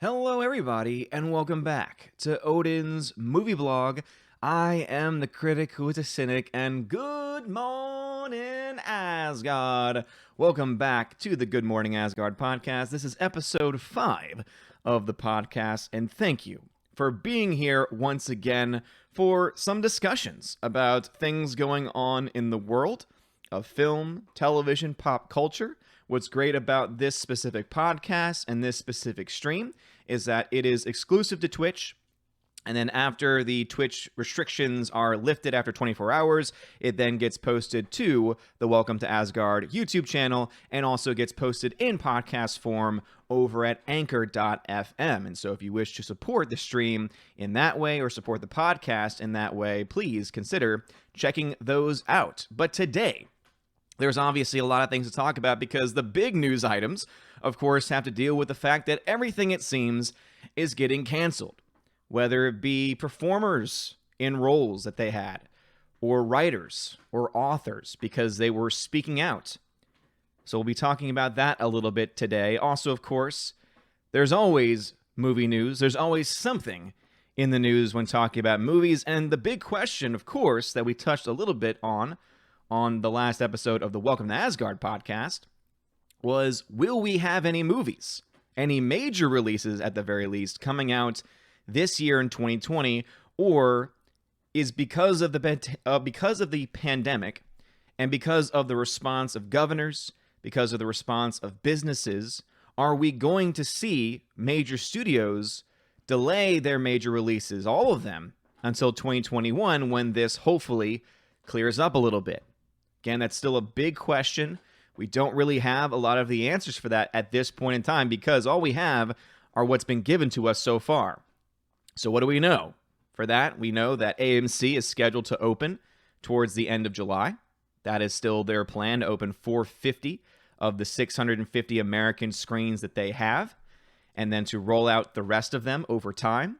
Hello, everybody, and welcome back to Odin's movie blog. I am the critic who is a cynic, and good morning, Asgard. Welcome back to the Good Morning Asgard podcast. This is episode 5 of the podcast, and thank you for being here once again for some discussions about things going on in the world of film, television, pop culture. What's great about this specific podcast and this specific stream is that it is exclusive to Twitch. And then after the Twitch restrictions are lifted after 24 hours, it then gets posted to the Welcome to Asgard YouTube channel and also gets posted in podcast form over at anchor.fm. And so if you wish to support the stream in that way or support the podcast in that way, please consider checking those out. But today, there's obviously a lot of things to talk about because the big news items, of course, have to deal with the fact that everything, it seems, is getting canceled. Whether it be performers in roles that they had, or writers, or authors, because they were speaking out. So we'll be talking about that a little bit today. Also, of course, there's always movie news. There's always something in the news when talking about movies. And the big question, of course, that we touched a little bit on the last episode of the Welcome to Asgard podcast was, will we have any movies, any major releases at the very least, coming out this year in 2020, or is because of the pandemic and because of the response of governors, because of the response of businesses, are we going to see major studios delay their major releases, all of them, until 2021 when this hopefully clears up a little bit? Again, that's still a big question. We don't really have a lot of the answers for that at this point in time because all we have are what's been given to us so far. So what do we know? For that, we know that AMC is scheduled to open towards the end of July. That is still their plan, to open 450 of the 650 American screens that they have, and then to roll out the rest of them over time.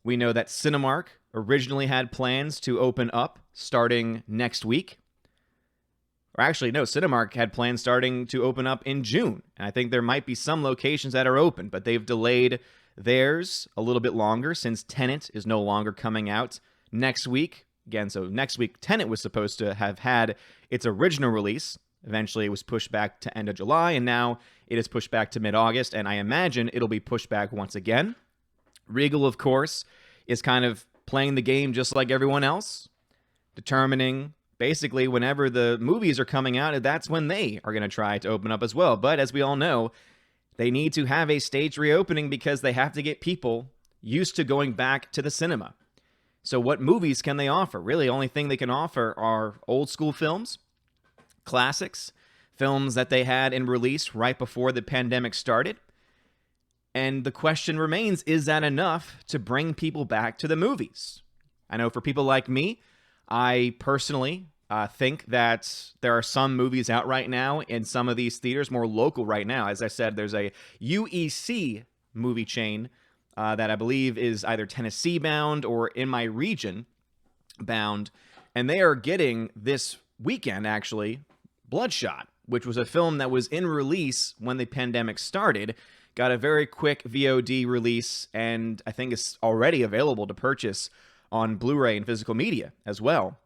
We know that Cinemark originally had plans to open up starting next week. Or actually, no, Cinemark had plans starting to open up in June. And I think there might be some locations that are open, but they've delayed theirs a little bit longer since Tenet is no longer coming out next week. Again, so next week, Tenet was supposed to have had its original release. Eventually, it was pushed back to end of July, and now it is pushed back to mid-August, and I imagine it'll be pushed back once again. Regal, of course, is kind of playing the game just like everyone else, determining basically whenever the movies are coming out, that's when they are going to try to open up as well. But as we all know, they need to have a staged reopening because they have to get people used to going back to the cinema. So what movies can they offer? Really, the only thing they can offer are old school films, classics, films that they had in release right before the pandemic started. And the question remains, is that enough to bring people back to the movies? I know for people like me, I personally think that there are some movies out right now in some of these theaters, more local right now. As I said, there's a UEC movie chain that I believe is either Tennessee bound or in my region bound, and they are getting this weekend, actually, Bloodshot, which was a film that was in release when the pandemic started, got a very quick VOD release, and I think it's already available to purchase on Blu-ray and physical media as well.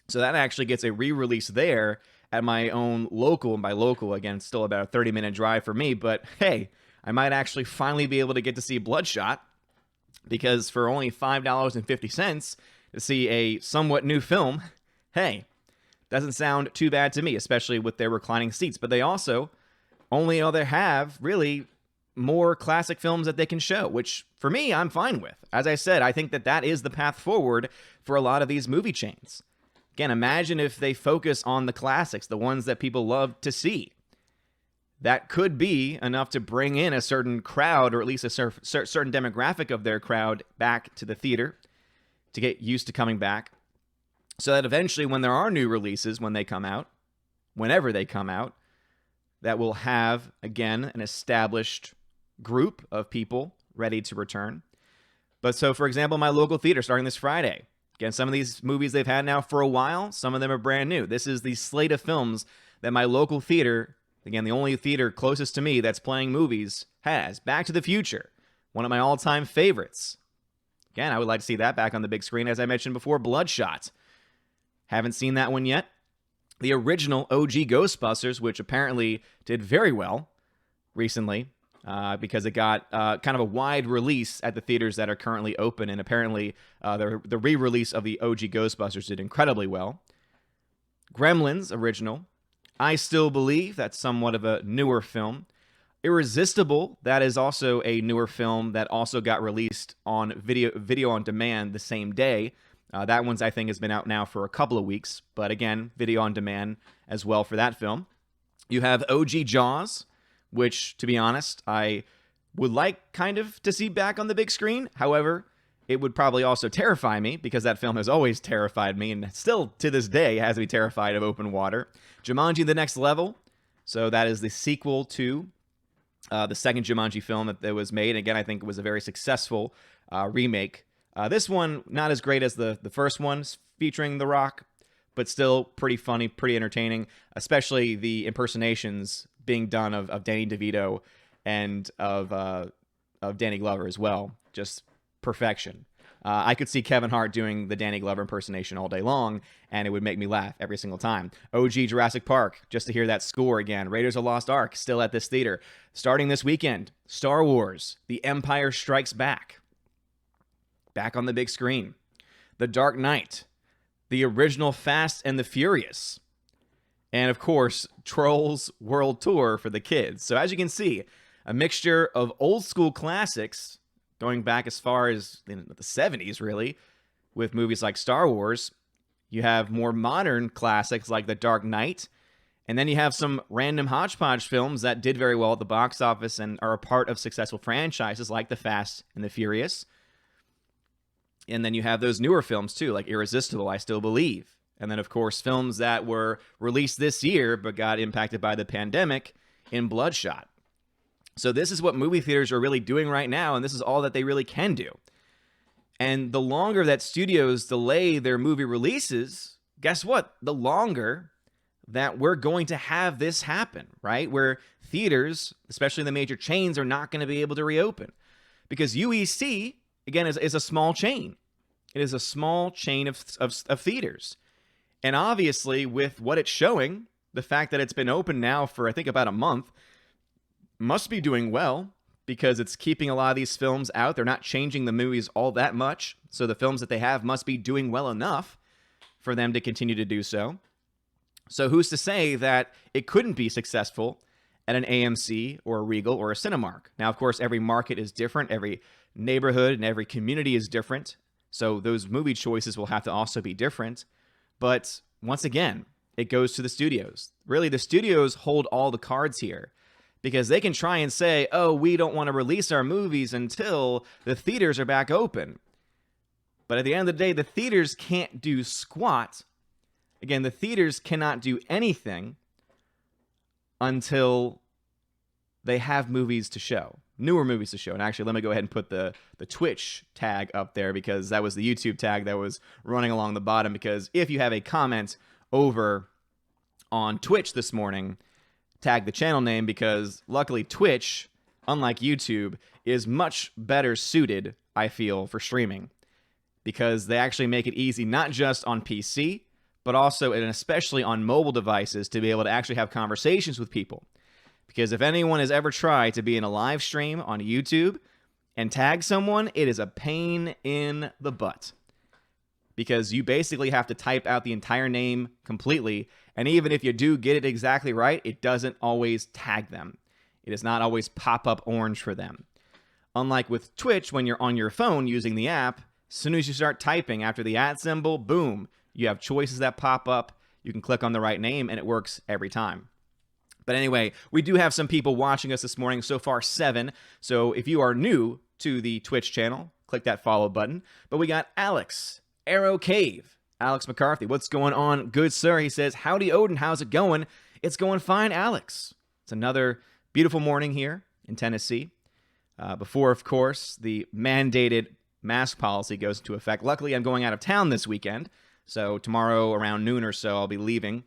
So that actually gets a re-release there at my own local, and by local, again, it's still about a 30-minute drive for me, but hey, I might actually finally be able to get to see Bloodshot, because for only $5.50 to see a somewhat new film, hey, doesn't sound too bad to me, especially with their reclining seats. But they also only have really more classic films that they can show, which for me, I'm fine with. As I said, I think that that is the path forward for a lot of these movie chains. Again, imagine if they focus on the classics, the ones that people love to see. That could be enough to bring in a certain crowd, or at least a certain demographic of their crowd, back to the theater to get used to coming back. So that eventually, when there are new releases, when they come out, whenever they come out, that will have, again, an established group of people ready to return. But so, for example, my local theater starting this Friday. Again, some of these movies they've had now for a while, some of them are brand new. This is the slate of films that my local theater, again, the only theater closest to me that's playing movies, has. Back to the Future, one of my all-time favorites. Again, I would like to see that back on the big screen. As I mentioned before, Bloodshot. Haven't seen that one yet. The original OG Ghostbusters, which apparently did very well recently because it got kind of a wide release at the theaters that are currently open, and apparently the re-release of the OG Ghostbusters did incredibly well. Gremlins, original. I Still Believe, that's somewhat of a newer film. Irresistible, that is also a newer film that also got released on video on demand the same day. That one's, I think, has been out now for a couple of weeks, but again, video on demand as well for that film. You have OG Jaws, which, to be honest, I would like kind of to see back on the big screen. However, it would probably also terrify me because that film has always terrified me and still to this day has me terrified of open water. Jumanji: The Next Level, so that is the sequel to the second Jumanji film that was made. Again, I think it was a very successful remake. This one, not as great as the first one featuring The Rock, but still pretty funny, pretty entertaining, especially the impersonations being done of Danny DeVito and of Danny Glover as well. Just perfection. I could see Kevin Hart doing the Danny Glover impersonation all day long, and it would make me laugh every single time. OG Jurassic Park, just to hear that score again. Raiders of the Lost Ark, still at this theater. Starting this weekend, Star Wars, The Empire Strikes Back. Back on the big screen. The Dark Knight, the original Fast and the Furious, and of course, Trolls World Tour for the kids. So as you can see, a mixture of old school classics going back as far as the 70s, really, with movies like Star Wars. You have more modern classics like The Dark Knight, and then you have some random hodgepodge films that did very well at the box office and are a part of successful franchises like The Fast and the Furious. And then you have those newer films too, like Irresistible, I Still Believe. And then, of course, films that were released this year but got impacted by the pandemic in Bloodshot. So this is what movie theaters are really doing right now, and this is all that they really can do. And the longer that studios delay their movie releases, guess what? The longer that we're going to have this happen, right? Where theaters, especially the major chains, are not going to be able to reopen. Because UEC, again, is a small chain. It is a small chain of theaters. And obviously, with what it's showing, the fact that it's been open now for, I think, about a month, must be doing well because it's keeping a lot of these films out. They're not changing the movies all that much. So the films that they have must be doing well enough for them to continue to do so. So who's to say that it couldn't be successful at an AMC or a Regal or a Cinemark? Now, of course, every market is different. Every neighborhood and every community is different. So those movie choices will have to also be different. But once again, it goes to the studios. Really, the studios hold all the cards here because they can try and say, oh, we don't want to release our movies until the theaters are back open. But at the end of the day, the theaters can't do squat. Again, the theaters cannot do anything until they have movies to show, newer movies to show. And actually, let me go ahead and put the Twitch tag up there because that was the YouTube tag that was running along the bottom. Because if you have a comment over on Twitch this morning, tag the channel name because luckily Twitch, unlike YouTube, is much better suited, I feel, for streaming because they actually make it easy not just on PC, but also and especially on mobile devices to be able to actually have conversations with people. Because if anyone has ever tried to be in a live stream on YouTube and tag someone, it is a pain in the butt. Because you basically have to type out the entire name completely, and even if you do get it exactly right, it doesn't always tag them. It does not always pop up orange for them. Unlike with Twitch, when you're on your phone using the app, as soon as you start typing after the @ symbol, boom, you have choices that pop up. You can click on the right name, and it works every time. But anyway, we do have some people watching us this morning, so far 7. So if you are new to the Twitch channel, click that follow button. But we got Alex, Arrow Cave, Alex McCarthy. What's going on, good sir? He says, howdy Odin, how's it going? It's going fine, Alex. It's another beautiful morning here in Tennessee. Before, of course, the mandated mask policy goes into effect. Luckily, I'm going out of town this weekend. So tomorrow around noon or so, I'll be leaving.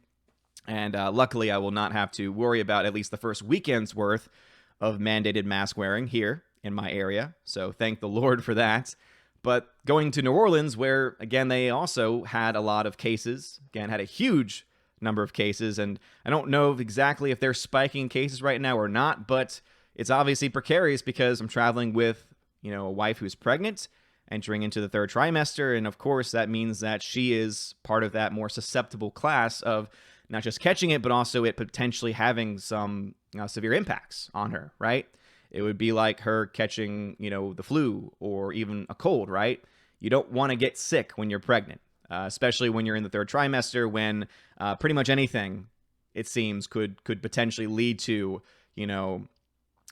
And luckily, I will not have to worry about at least the first weekend's worth of mandated mask wearing here in my area, so thank the Lord for that. But going to New Orleans, where, again, they also had a lot of cases, again, had a huge number of cases, and I don't know exactly if they're spiking cases right now or not, but it's obviously precarious because I'm traveling with, a wife who's pregnant, entering into the third trimester, and of course that means that she is part of that more susceptible class of not just catching it, but also it potentially having some severe impacts on her, right? It would be like her catching, the flu or even a cold, right? You don't want to get sick when you're pregnant, especially when you're in the third trimester, when pretty much anything, it seems, could potentially lead to,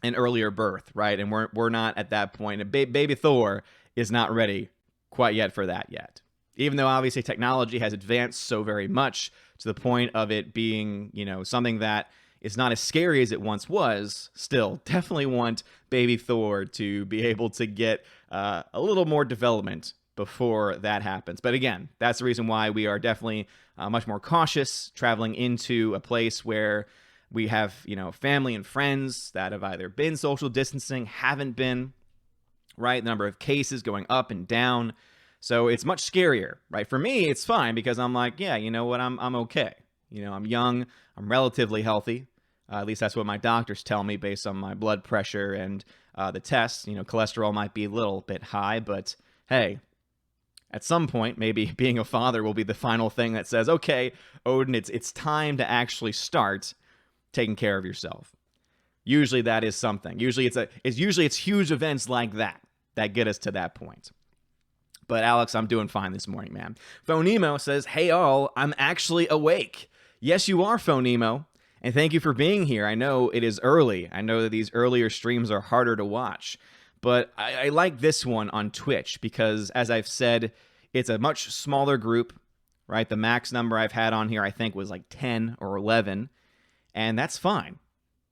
an earlier birth, right? And we're not at that point. And baby Thor is not ready quite yet for that yet. Even though obviously technology has advanced so very much to the point of it being, something that is not as scary as it once was, still definitely want baby Thor to be able to get a little more development before that happens. But again, that's the reason why we are definitely much more cautious traveling into a place where we have, family and friends that have either been social distancing, haven't been, right? The number of cases going up and down. So it's much scarier, right? For me, it's fine because I'm like, yeah, you know what? I'm okay. I'm young. I'm relatively healthy. At least that's what my doctors tell me based on my blood pressure and the tests. Cholesterol might be a little bit high, but hey, at some point, maybe being a father will be the final thing that says, okay, Odin, it's time to actually start taking care of yourself. Usually that is something. Usually it's huge events like that get us to that point. But Alex, I'm doing fine this morning, man. Phonemo says, hey all, I'm actually awake. Yes, you are, Phonemo. And thank you for being here. I know it is early. I know that these earlier streams are harder to watch. But I like this one on Twitch because, as I've said, it's a much smaller group, right? The max number I've had on here, I think, was like 10 or 11. And that's fine.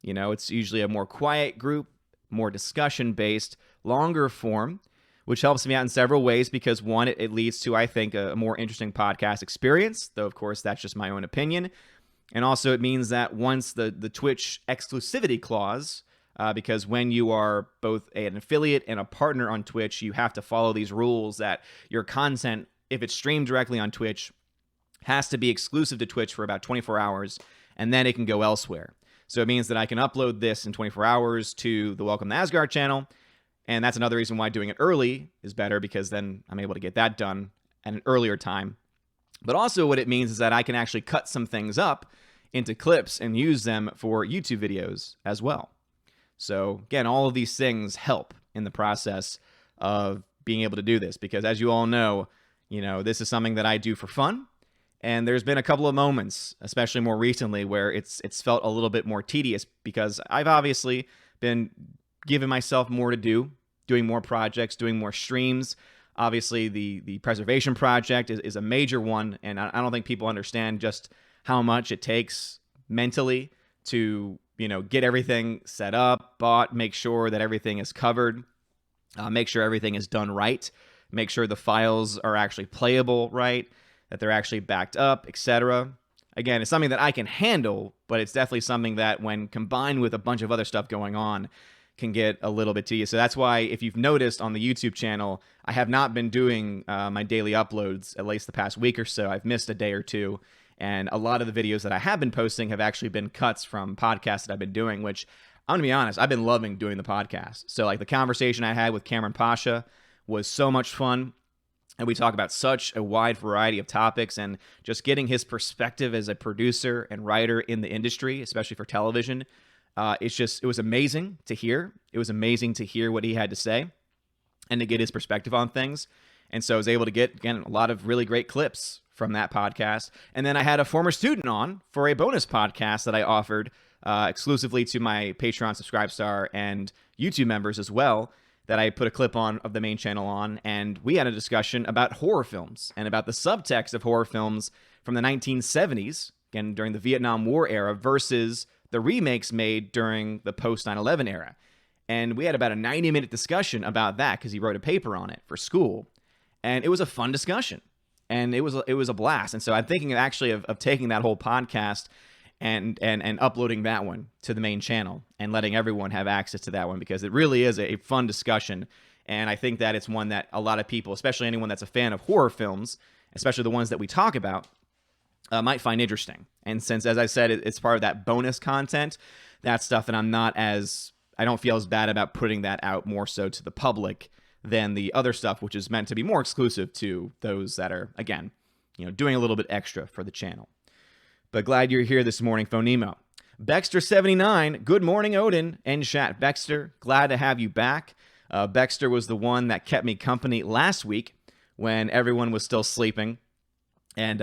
It's usually a more quiet group, more discussion-based, longer form, which helps me out in several ways because, one, it leads to, I think, a more interesting podcast experience, though, of course, that's just my own opinion. And also it means that once the Twitch exclusivity clause, because when you are both an affiliate and a partner on Twitch, you have to follow these rules that your content, if it's streamed directly on Twitch, has to be exclusive to Twitch for about 24 hours, and then it can go elsewhere. So it means that I can upload this in 24 hours to the Welcome to Asgard channel, and that's another reason why doing it early is better, because then I'm able to get that done at an earlier time. But also what it means is that I can actually cut some things up into clips and use them for YouTube videos as well. So again, all of these things help in the process of being able to do this, because as you all know, this is something that I do for fun. And there's been a couple of moments, especially more recently, where it's felt a little bit more tedious because I've obviously been giving myself more to do, doing more projects, doing more streams. Obviously, the preservation project is a major one, and I don't think people understand just how much it takes mentally to, get everything set up, bought, make sure that everything is covered, make sure everything is done right, make sure the files are actually playable right, that they're actually backed up, etc. Again, it's something that I can handle, but it's definitely something that when combined with a bunch of other stuff going on can get a little bit tedious. So that's why, if you've noticed on the YouTube channel, I have not been doing my daily uploads, at least the past week or so. I've missed a day or two. And a lot of the videos that I have been posting have actually been cuts from podcasts that I've been doing, which, I'm going to be honest, I've been loving doing the podcast. So like the conversation I had with Cameron Pasha was so much fun. And we talk about such a wide variety of topics, and just getting his perspective as a producer and writer in the industry, especially for television. It was amazing to hear. It was amazing to hear what he had to say and to get his perspective on things. And so I was able to get, again, a lot of really great clips from that podcast. And then I had a former student on for a bonus podcast that I offered exclusively to my Patreon Subscribestar and YouTube members as well, that I put a clip on of the main channel on, and we had a discussion about horror films and about the subtext of horror films from the 1970s, again, during the Vietnam War era, versus the remakes made during the post 9/11 era. And we had about a 90-minute discussion about that because he wrote a paper on it for school, and it was a fun discussion, and it was a blast. And so I'm thinking actually of taking that whole podcast and uploading that one to the main channel and letting everyone have access to that one, because it really is a fun discussion. And I think that it's one that a lot of people, especially anyone that's a fan of horror films, especially the ones that we talk about, might find interesting. And since, as I said, it's part of that bonus content, that's stuff that I don't feel as bad about putting that out more so to the public than the other stuff, which is meant to be more exclusive to those that are, again, doing a little bit extra for the channel. But glad you're here this morning, Phonemo. Bexter79, good morning, Odin and chat. Bexter, glad to have you back. Bexter was the one that kept me company last week when everyone was still sleeping and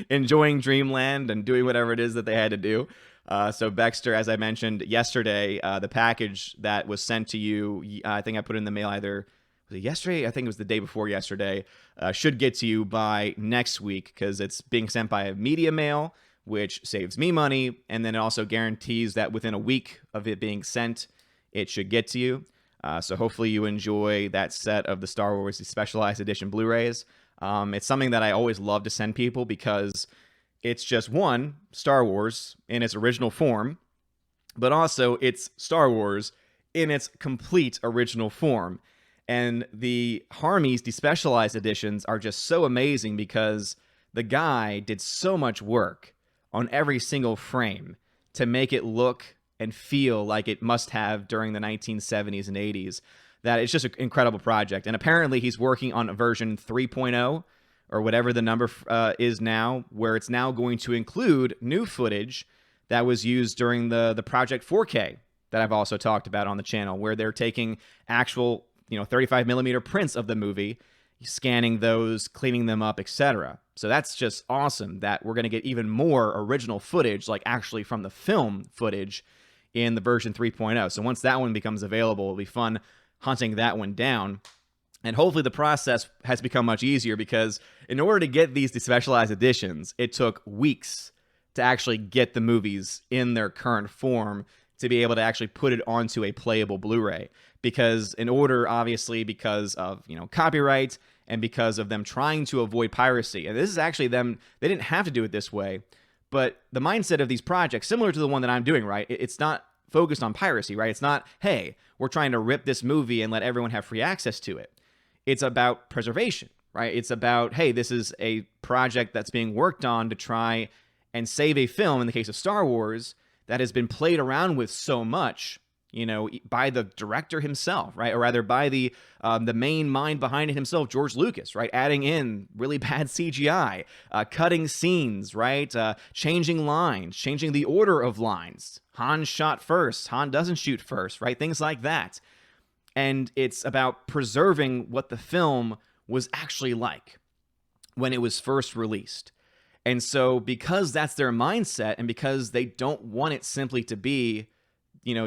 enjoying Dreamland and doing whatever it is that they had to do. So Bexter, as I mentioned yesterday, the package that was sent to you, I think I put it in the mail either, was it yesterday? I think it was the day before yesterday, should get to you by next week, because it's being sent by a media mail, which saves me money, and then it also guarantees that within a week of it being sent, it should get to you. So hopefully you enjoy that set of the Star Wars Specialized Edition Blu-rays. It's something that I always love to send people, because it's just, one, Star Wars in its original form, but also it's Star Wars in its complete original form. And the Harmy's Despecialized Editions are just so amazing, because the guy did so much work on every single frame to make it look and feel like it must have during the 1970s and 80s, that it's just an incredible project. And apparently he's working on a version 3.0, or whatever the number is now, where it's now going to include new footage that was used during the Project 4K that I've also talked about on the channel, where they're taking actual 35 millimeter prints of the movie, scanning those, cleaning them up, etc. So that's just awesome that we're going to get even more original footage, like actually from the film footage, in the version 3.0. So once that one becomes available, it'll be fun hunting that one down. And hopefully the process has become much easier, because in order to get these Specialized Editions, it took weeks to actually get the movies in their current form to be able to actually put it onto a playable Blu-ray. Because in order, obviously, because of copyright and because of them trying to avoid piracy, and this is actually them, they didn't have to do it this way, but the mindset of these projects, similar to the one that I'm doing, right? It's not focused on piracy, right? It's not, hey, we're trying to rip this movie and let everyone have free access to it. It's about preservation, right? It's about, hey, this is a project that's being worked on to try and save a film, in the case of Star Wars, that has been played around with so much, by the director himself, right? Or rather by the main mind behind it himself, George Lucas, right? Adding in really bad CGI, cutting scenes, right? Changing lines, changing the order of lines. Han shot first, Han doesn't shoot first, right? Things like that. And it's about preserving what the film was actually like when it was first released. And so because that's their mindset, and because they don't want it simply to be,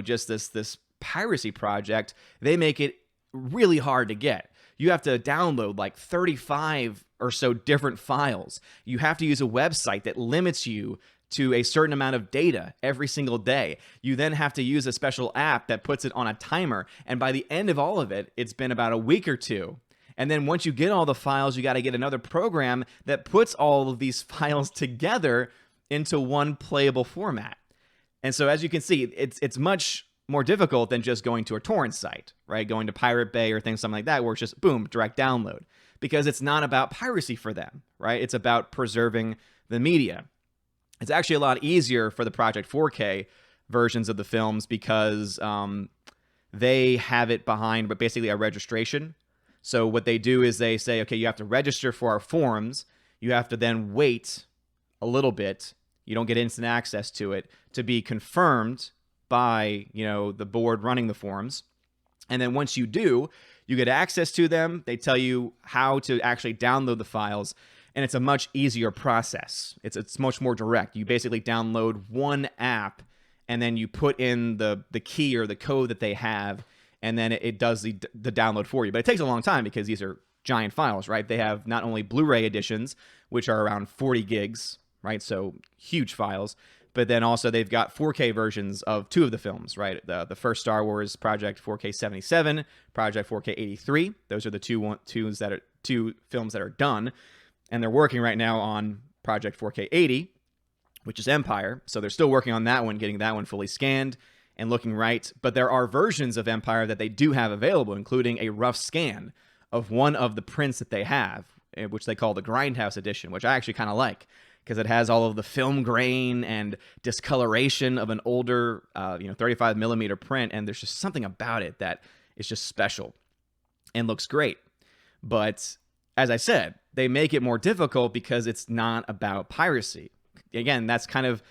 just this piracy project, they make it really hard to get. You have to download like 35 or so different files. You have to use a website that limits you to a certain amount of data every single day. You then have to use a special app that puts it on a timer. And by the end of all of it, it's been about a week or two. And then once you get all the files, you got to get another program that puts all of these files together into one playable format. And so as you can see, it's much more difficult than just going to a torrent site, right? Going to Pirate Bay or something like that, where it's just, boom, direct download. Because it's not about piracy for them, right? It's about preserving the media. It's actually a lot easier for the Project 4K versions of the films, because they have it behind but basically a registration. So what they do is they say, okay, you have to register for our forums. You have to then wait a little bit. You don't get instant access to it, to be confirmed by, the board running the forums. And then once you do, you get access to them. They tell you how to actually download the files. And it's a much easier process. It's much more direct. You basically download one app, and then you put in the key or the code that they have, and then it does the download for you. But it takes a long time, because these are giant files, right? They have not only Blu-ray editions, which are around 40 gigs, right? So huge files. But then also they've got 4K versions of two of the films, right? The first Star Wars Project 4K 77, Project 4K 83. Those are the two films that are done. And they're working right now on Project 4K 80, which is Empire. So they're still working on that one, getting that one fully scanned and looking right. But there are versions of Empire that they do have available, including a rough scan of one of the prints that they have, which they call the Grindhouse Edition, which I actually kind of like because it has all of the film grain and discoloration of an older, 35 millimeter print. And there's just something about it that is just special and looks great. But as I said, they make it more difficult because it's not about piracy. Again, that's kind of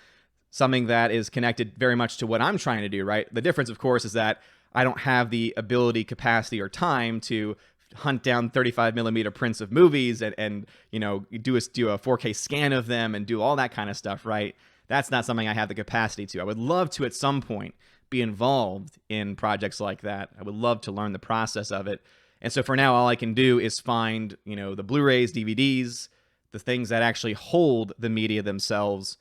something that is connected very much to what I'm trying to do, right? The difference, of course, is that I don't have the ability, capacity, or time to hunt down 35 millimeter prints of movies and do a 4K scan of them and do all that kind of stuff, right? That's not something I have the capacity to. I would love to at some point be involved in projects like that. I would love to learn the process of it. And so for now, all I can do is find, the Blu-rays, DVDs, the things that actually hold the media themselves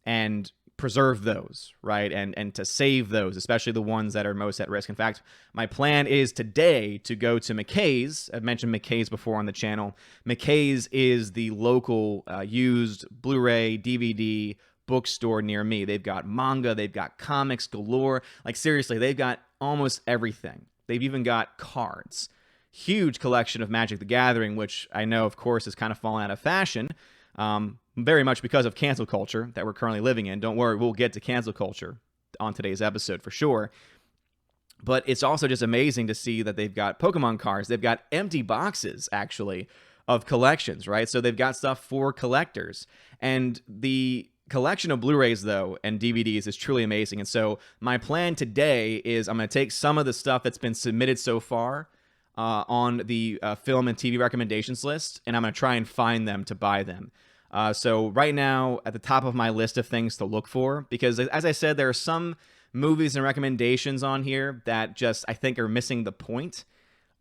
and preserve those, right? And to save those, especially the ones that are most at risk. In fact, my plan is today to go to McKay's. I've mentioned McKay's before on the channel. McKay's is the local used Blu-ray, DVD bookstore near me. They've got manga, they've got comics galore. Like seriously, they've got almost everything. They've even got cards. Huge collection of Magic the Gathering, which I know, of course, has kind of fallen out of fashion, very much because of cancel culture that we're currently living in. Don't worry, we'll get to cancel culture on today's episode for sure. But it's also just amazing to see that they've got Pokemon cards. They've got empty boxes, actually, of collections, right? So they've got stuff for collectors. And the collection of Blu-rays, though, and DVDs is truly amazing. And so my plan today is I'm going to take some of the stuff that's been submitted so far on the film and TV recommendations list, and I'm going to try and find them to buy them. So right now, at the top of my list of things to look for, because as I said, there are some movies and recommendations on here that just, I think, are missing the point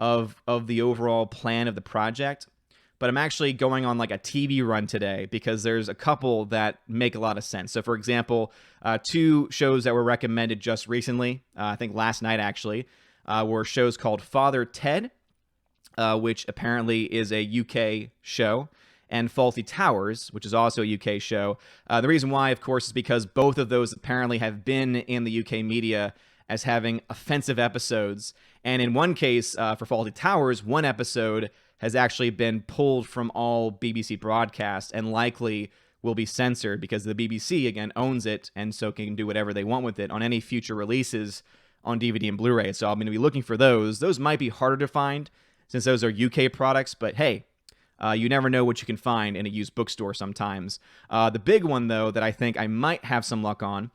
of the overall plan of the project. But I'm actually going on like a TV run today because there's a couple that make a lot of sense. So for example, 2 shows that were recommended just recently, I think last night actually, were shows called Father Ted, which apparently is a UK show, and Faulty Towers, which is also a UK show. The reason why, of course, is because both of those apparently have been in the UK media as having offensive episodes. And in one case, for Faulty Towers, one episode has actually been pulled from all BBC broadcasts and likely will be censored because the BBC, again, owns it and so can do whatever they want with it on any future releases on DVD and Blu-ray. So I'm going to be looking for those. Those might be harder to find since those are UK products, but hey, you never know what you can find in a used bookstore sometimes. The big one, though, that I think I might have some luck on,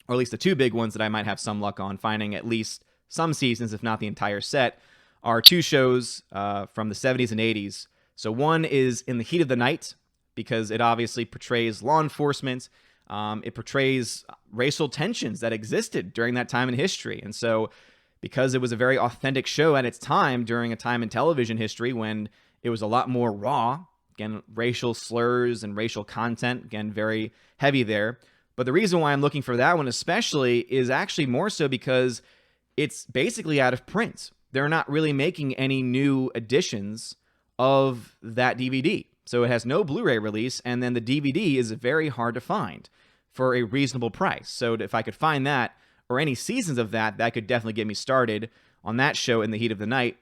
or at least the 2 big ones that I might have some luck on finding at least some seasons, if not the entire set, are 2 shows from the 70s and 80s. So one is In the Heat of the Night, because it obviously portrays law enforcement. It portrays racial tensions that existed during that time in history. And so because it was a very authentic show at its time, during a time in television history when it was a lot more raw, again, racial slurs and racial content, again, very heavy there. But the reason why I'm looking for that one especially is actually more so because it's basically out of print. They're not really making any new editions of that DVD. So it has no Blu-ray release, and then the DVD is very hard to find for a reasonable price. So if I could find that, or any seasons of that, that could definitely get me started on that show In the Heat of the Night.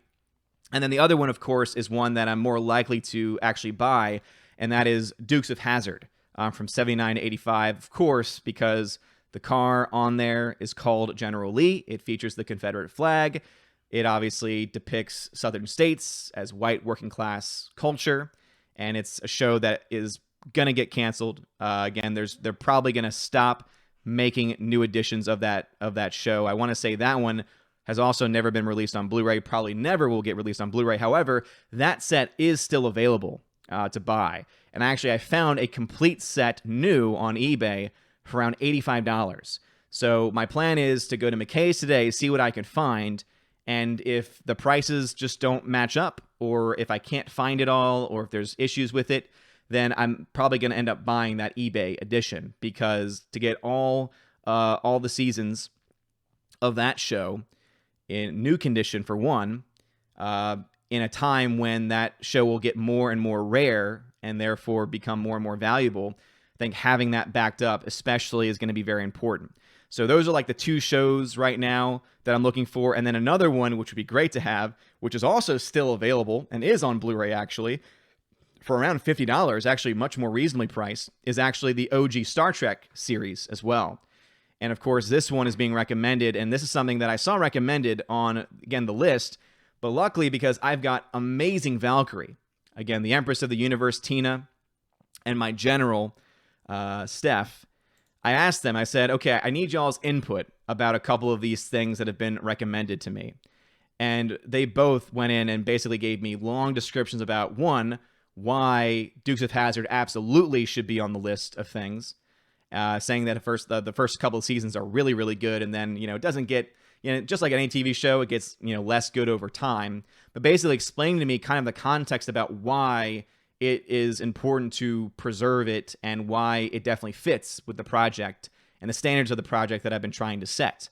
And then the other one, of course, is one that I'm more likely to actually buy, and that is Dukes of Hazzard from 79 to 85, of course, because the car on there is called General Lee. It features the Confederate flag. It obviously depicts Southern states as white working class culture. And it's a show that is going to get canceled. Again, they're probably going to stop making new editions of that show. I want to say that one has also never been released on Blu-ray, probably never will get released on Blu-ray. However, that set is still available to buy. And actually, I found a complete set new on eBay for around $85. So my plan is to go to McKay's today, see what I can find, and if the prices just don't match up, or if I can't find it all, or if there's issues with it, then I'm probably going to end up buying that eBay edition, because to get all the seasons of that show in new condition, for one, in a time when that show will get more and more rare and therefore become more and more valuable, I think having that backed up especially is going to be very important. So those are like the two shows right now that I'm looking for. And then another one, which would be great to have, which is also still available and is on Blu-ray actually, for around $50, actually much more reasonably priced, is actually the OG Star Trek series as well. And of course, this one is being recommended, and this is something that I saw recommended on, again, the list, but luckily because I've got amazing Valkyrie, again, the Empress of the Universe, Tina, and my general, Steph, I asked them, I said, okay, I need y'all's input about a couple of these things that have been recommended to me. And they both went in and basically gave me long descriptions about, one, why Dukes of Hazzard absolutely should be on the list of things, saying that the first couple of seasons are really, really good, and then, it doesn't get, just like any TV show, it gets, less good over time. But basically explaining to me kind of the context about why it is important to preserve it and why it definitely fits with the project and the standards of the project that I've been trying to set.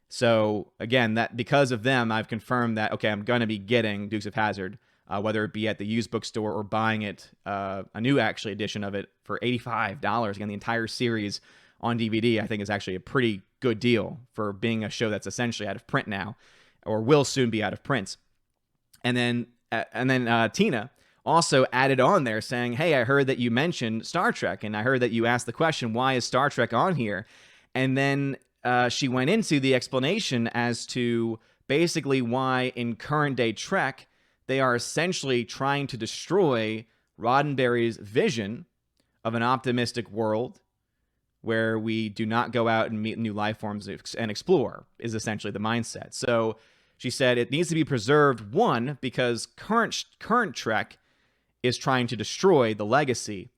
So again, that because of them, I've confirmed that, okay, I'm going to be getting Dukes of Hazzard, whether it be at the used bookstore or buying it, a new actually edition of it for $85. Again, the entire series on DVD, I think, is actually a pretty good deal for being a show that's essentially out of print now, or will soon be out of print. And then Tina also added on there saying, hey, I heard that you mentioned Star Trek, and I heard that you asked the question, why is Star Trek on here? And then she went into the explanation as to basically why in current day Trek, they are essentially trying to destroy Roddenberry's vision of an optimistic world where we do not go out and meet new life forms and explore, is essentially the mindset. So she said it needs to be preserved, one, because current Trek is trying to destroy the legacy.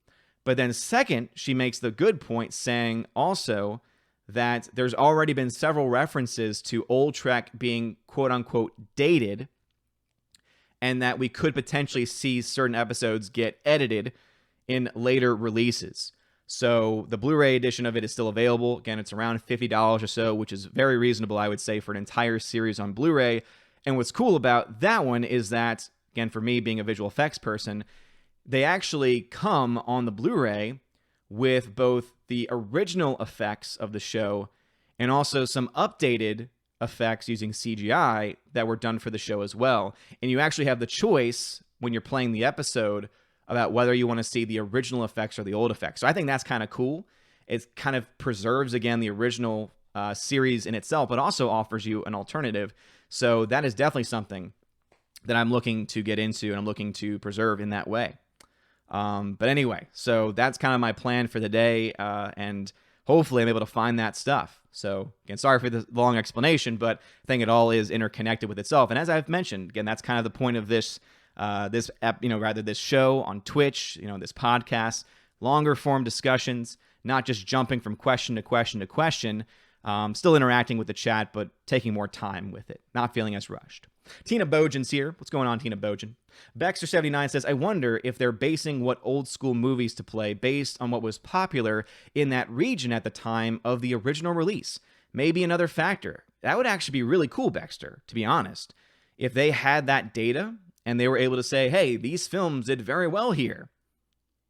But then second, she makes the good point saying also that there's already been several references to old Trek being quote-unquote dated, and that we could potentially see certain episodes get edited in later releases. So the Blu-ray edition of it is still available. Again, it's around $50 or so, which is very reasonable, I would say, for an entire series on Blu-ray. And what's cool about that one is that, again, for me being a visual effects person, they actually come on the Blu-ray with both the original effects of the show and also some updated effects using CGI that were done for the show as well. And you actually have the choice when you're playing the episode about whether you want to see the original effects or the old effects. So I think that's kind of cool. It kind of preserves, again, the original series in itself, but also offers you an alternative. So that is definitely something that I'm looking to get into and I'm looking to preserve in that way. But anyway, so that's kind of my plan for the day, and hopefully I'm able to find that stuff. So again, sorry for the long explanation, but I think it all is interconnected with itself. And as I've mentioned, again, that's kind of the point of this this show on Twitch, this podcast, longer form discussions, not just jumping from question to question to question, still interacting with the chat, but taking more time with it, not feeling as rushed. Tina Bojan's here. What's going on, Tina Bojan? Baxter79 says, I wonder if they're basing what old school movies to play based on what was popular in that region at the time of the original release. Maybe another factor. That would actually be really cool, Baxter, to be honest. If they had that data and they were able to say, hey, these films did very well here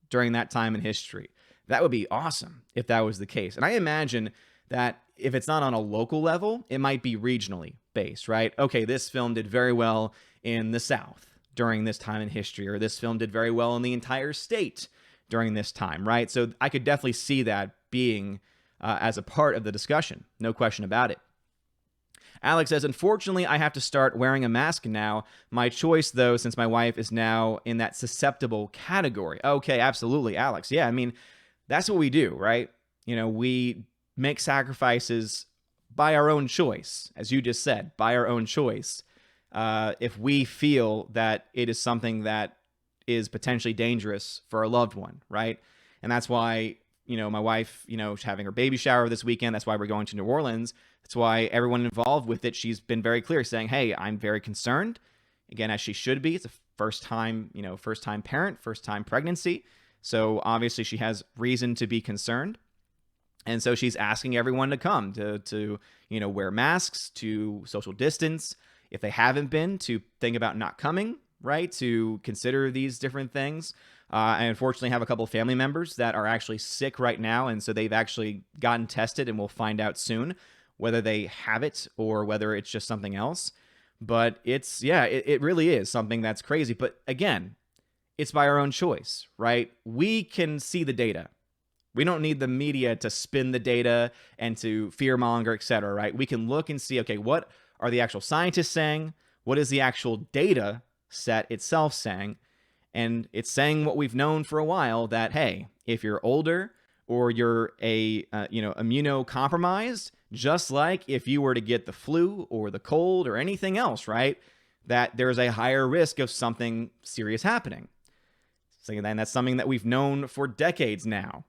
during that time in history. That would be awesome if that was the case. And I imagine that if it's not on a local level, it might be regionally based, right? Okay, this film did very well in the South during this time in history, or this film did very well in the entire state during this time, right? So I could definitely see that being as a part of the discussion, no question about it. Alex says, unfortunately, I have to start wearing a mask now. My choice, though, since my wife is now in that susceptible category. Okay, absolutely, Alex. Yeah, I mean, that's what we do, right? We make sacrifices by our own choice, as you just said, by our own choice. If we feel that it is something that is potentially dangerous for a loved one, right? And that's why, my wife, she's having her baby shower this weekend. That's why we're going to New Orleans. That's why everyone involved with it, she's been very clear saying, hey, I'm very concerned. Again, as she should be. It's a first time parent, first time pregnancy. So obviously she has reason to be concerned. And so she's asking everyone to come to wear masks, to social distance. If they haven't been, to think about not coming, right? To consider these different things. I unfortunately have a couple of family members that are actually sick right now, and so they've actually gotten tested, and we'll find out soon whether they have it or whether it's just something else. But it really is something that's crazy. But again, it's by our own choice, right? We can see the data. We don't need the media to spin the data and to fearmonger, et cetera, right? We can look and see, okay, what are the actual scientists saying? What is the actual data set itself saying? And it's saying what we've known for a while, that, hey, if you're older or you're immunocompromised, just like if you were to get the flu or the cold or anything else, right, that there's a higher risk of something serious happening. And that's something that we've known for decades now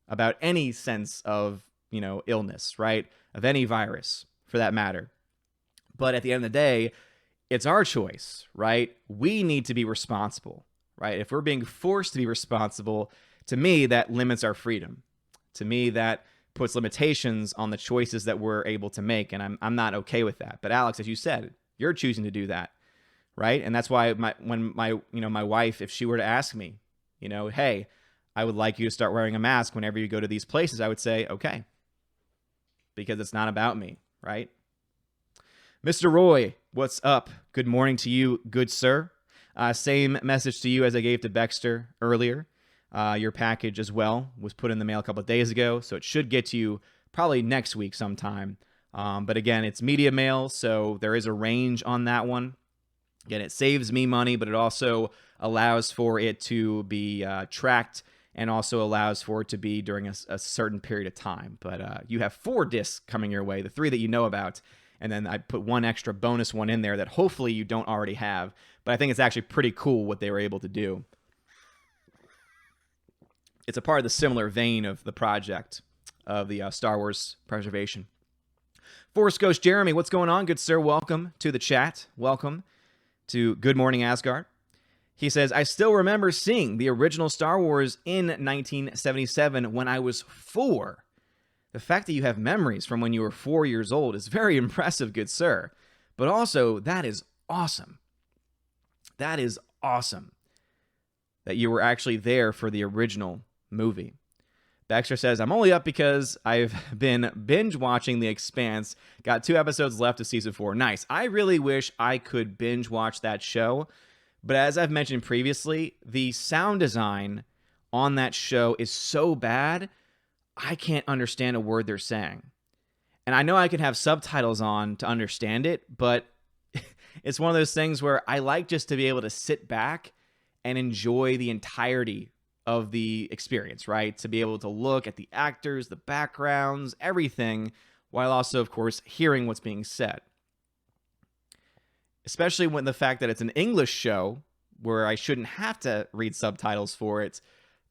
about any sense of, illness, right, of any virus for that matter. But at the end of the day, it's our choice, right? We need to be responsible, right? If we're being forced to be responsible, to me, that limits our freedom. To me, that puts limitations on the choices that we're able to make, and I'm not okay with that. But Alex, as you said, you're choosing to do that, right? And that's why when my wife, if she were to ask me, hey, I would like you to start wearing a mask whenever you go to these places, I would say, okay, because it's not about me, right? Mr. Roy, what's up? Good morning to you, good sir. Same message to you as I gave to Baxter earlier. Your package as well was put in the mail a couple of days ago, so it should get to you probably next week sometime. But again, it's media mail, so there is a range on that one. Again, it saves me money, but it also allows for it to be tracked, and also allows for it to be during a certain period of time. But you have 4 discs coming your way, the 3 that you know about, and then I put 1 extra bonus one in there that hopefully you don't already have. But I think it's actually pretty cool what they were able to do. It's a part of the similar vein of the project of the Star Wars preservation. Force Ghost Jeremy, what's going on, good sir? Welcome to the chat. Welcome to Good Morning Asgard. He says, I still remember seeing the original Star Wars in 1977 when I was 4. The fact that you have memories from when you were 4 years old is very impressive, good sir. But also, that is awesome. That is awesome that you were actually there for the original movie. Baxter says, I'm only up because I've been binge watching The Expanse. Got 2 episodes left of season 4. Nice. I really wish I could binge watch that show. But as I've mentioned previously, the sound design on that show is so bad, I can't understand a word they're saying. And I know I can have subtitles on to understand it, but it's one of those things where I like just to be able to sit back and enjoy the entirety of the experience, right? To be able to look at the actors, the backgrounds, everything, while also, of course, hearing what's being said. Especially when the fact that it's an English show where I shouldn't have to read subtitles for it,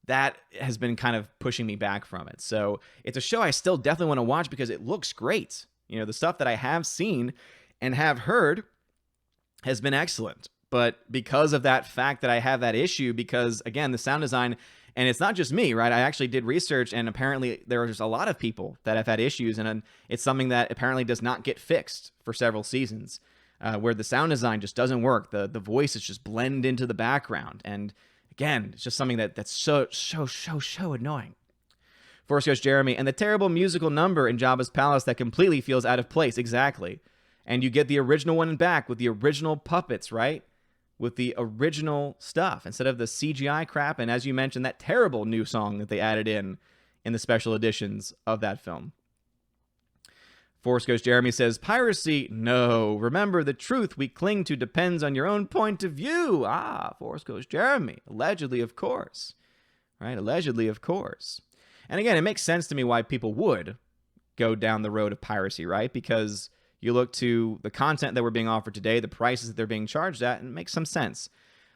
that has been kind of pushing me back from it. So it's a show I still definitely want to watch because it looks great. The stuff that I have seen and have heard has been excellent. But because of that fact that I have that issue, because again, the sound design, and it's not just me, right? I actually did research, and apparently there's a lot of people that have had issues, and it's something that apparently does not get fixed for several seasons, where the sound design just doesn't work. The voices just blend into the background, and again, it's just something that's so annoying. Force Ghost Jeremy, and the terrible musical number in Jabba's palace that completely feels out of place. Exactly. And you get the original one back with the original puppets, right? With the original stuff instead of the CGI crap. And as you mentioned, that terrible new song that they added in the special editions of that film. Force Ghost Jeremy says, piracy? No. Remember, the truth we cling to depends on your own point of view. Force Ghost Jeremy. Allegedly, of course. Right? Allegedly, of course. And again, it makes sense to me why people would go down the road of piracy, right? Because you look to the content that we're being offered today, the prices that they're being charged at, and it makes some sense.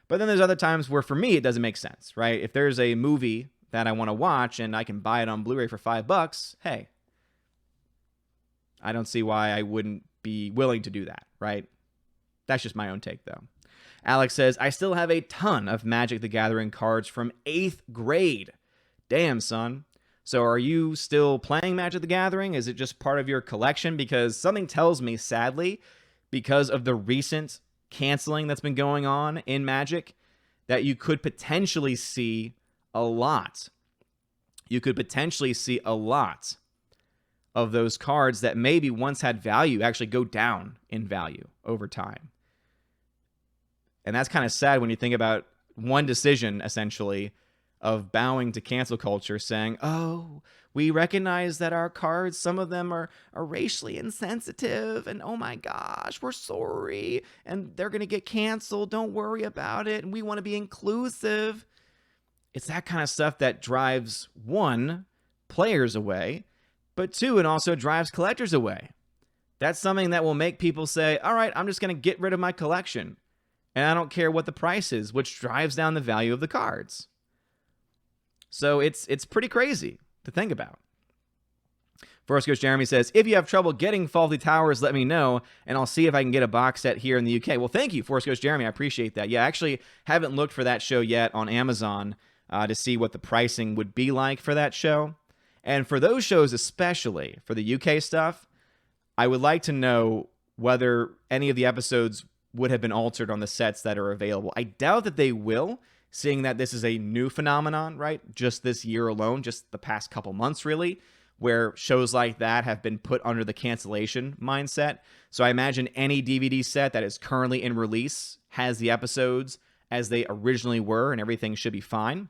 But then there's other times where, for me, it doesn't make sense, right? If there's a movie that I want to watch and I can buy it on Blu-ray for $5, hey, I don't see why I wouldn't be willing to do that, right? That's just my own take, though. Alex says, I still have a ton of Magic the Gathering cards from 8th grade. Damn, son. So are you still playing Magic the Gathering? Is it just part of your collection? Because something tells me, sadly, because of the recent canceling that's been going on in Magic, that you could potentially see a lot. You could potentially see a lot of those cards that maybe once had value actually go down in value over time. And that's kind of sad when you think about one decision, essentially, of bowing to cancel culture, saying, oh, we recognize that our cards, some of them are racially insensitive, and oh my gosh, we're sorry, and they're going to get canceled, don't worry about it, and we want to be inclusive. It's that kind of stuff that drives, one, players away, but two, it also drives collectors away. That's something that will make people say, all right, I'm just going to get rid of my collection, and I don't care what the price is, which drives down the value of the cards. So it's pretty crazy to think about. Forest Ghost Jeremy says, if you have trouble getting Faulty Towers, let me know, and I'll see if I can get a box set here in the UK. Well, thank you, Forest Ghost Jeremy. I appreciate that. Yeah, I actually haven't looked for that show yet on Amazon to see what the pricing would be like for that show. And for those shows, especially for the UK stuff, I would like to know whether any of the episodes would have been altered on the sets that are available. I doubt that they will, seeing that this is a new phenomenon, right? Just this year alone, just the past couple months, really, where shows like that have been put under the cancellation mindset. So I imagine any DVD set that is currently in release has the episodes as they originally were, and everything should be fine.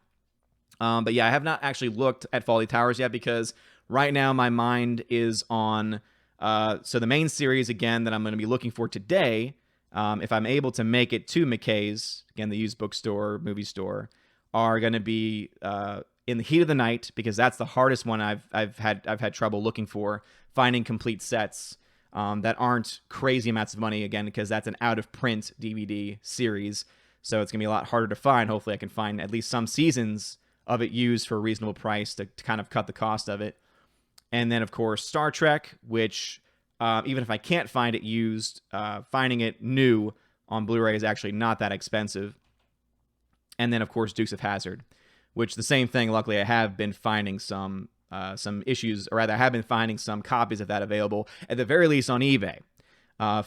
But yeah, I have not actually looked at Faulty Towers yet because right now my mind is on so the main series, again, that I'm going to be looking for today, if I'm able to make it to McKay's, again, the used bookstore, movie store, are going to be In the Heat of the Night, because that's the hardest one I've had trouble looking for, finding complete sets that aren't crazy amounts of money, again, because that's an out-of-print DVD series, so it's going to be a lot harder to find. Hopefully I can find at least some seasons of it used for a reasonable price to kind of cut the cost of it. And then, of course, Star Trek, which, even if I can't find it used, finding it new on Blu-ray is actually not that expensive. And then, of course, Dukes of Hazzard, which the same thing. Luckily, I have been finding some issues, or rather, I have been finding some copies of that available, at the very least on eBay,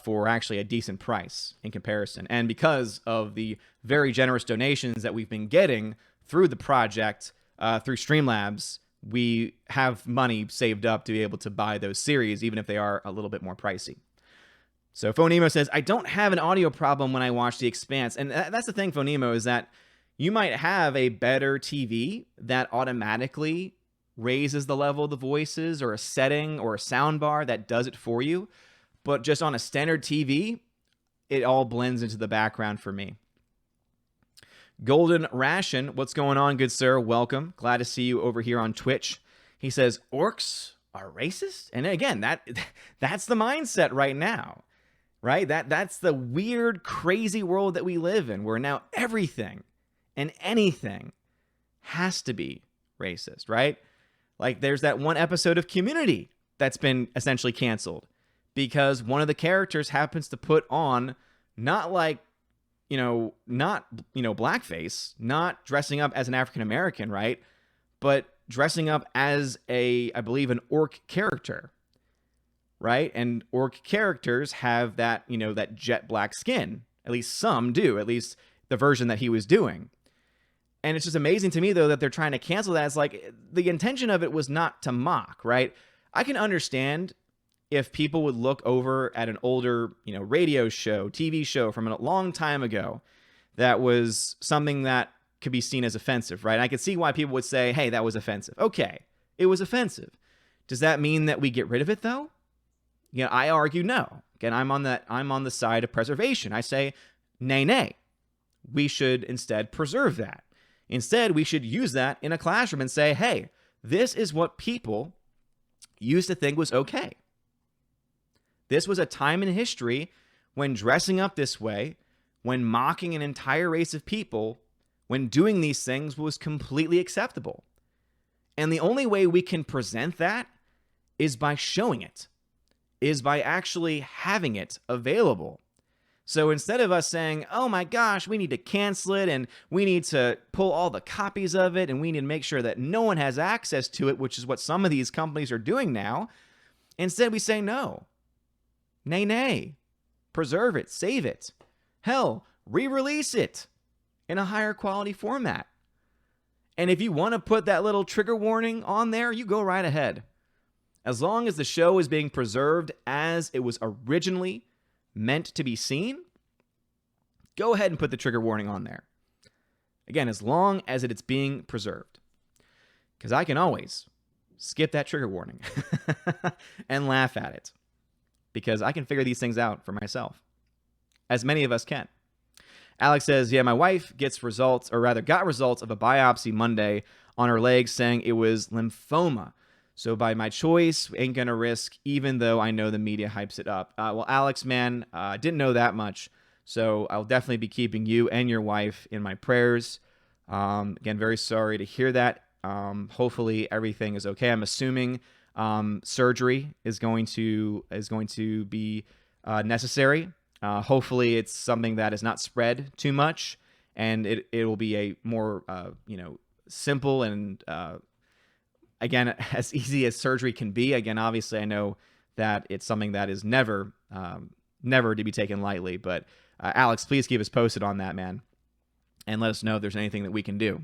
for actually a decent price in comparison. And because of the very generous donations that we've been getting through the project, through Streamlabs, we have money saved up to be able to buy those series, even if they are a little bit more pricey. So Phonemo says, I don't have an audio problem when I watch The Expanse. And that's the thing, Phonemo, is that you might have a better TV that automatically raises the level of the voices, or a setting or a sound bar that does it for you. But just on a standard TV, it all blends into the background for me. Golden Ration, what's going on, good sir? Welcome. Glad to see you over here on Twitch. He says, orcs are racist? And again, that's the mindset right now, right? That's the weird, crazy world that we live in, where now everything and anything has to be racist, right? Like, there's that one episode of Community that's been essentially canceled because one of the characters happens to put on not blackface, not dressing up as an African American, right? But dressing up as I believe, an orc character, right? And orc characters have that, that jet black skin. At least some do, at least the version that he was doing. And it's just amazing to me, though, that they're trying to cancel that. It's like, the intention of it was not to mock, right? I can understand if people would look over at an older, radio show, TV show from a long time ago that was something that could be seen as offensive, right? I could see why people would say, hey, that was offensive. Okay, it was offensive. Does that mean that we get rid of it, though? I argue no. Again, I'm on the side of preservation. I say, nay. We should instead preserve that. Instead, we should use that in a classroom and say, hey, this is what people used to think was okay. This was a time in history when dressing up this way, when mocking an entire race of people, when doing these things was completely acceptable. And the only way we can present that is by showing it, is by actually having it available. So instead of us saying, oh my gosh, we need to cancel it, and we need to pull all the copies of it, and we need to make sure that no one has access to it, which is what some of these companies are doing now, instead we say no. Nay. Preserve it. Save it. Hell, re-release it. in a higher quality format. And if you want to put that little trigger warning on there, you go right ahead. As long as the show is being preserved as it was originally meant to be seen, go ahead and put the trigger warning on there. Again, as long as it's being preserved. Because I can always skip that trigger warning and laugh at it. Because I can figure these things out for myself. As many of us can. Alex says, yeah, my wife got results of a biopsy Monday on her leg saying it was lymphoma. So by my choice, ain't going to risk, even though I know the media hypes it up. Well, Alex, man, I didn't know that much. So I'll definitely be keeping you and your wife in my prayers. Again, very sorry to hear that. Hopefully everything is okay. I'm assuming surgery is going to be necessary. Hopefully it's something that is not spread too much, and it will be a more simple and again, as easy as surgery can be. Again, obviously I know that it's something that is never to be taken lightly, but Alex, please keep us posted on that, man, and let us know if there's anything that we can do.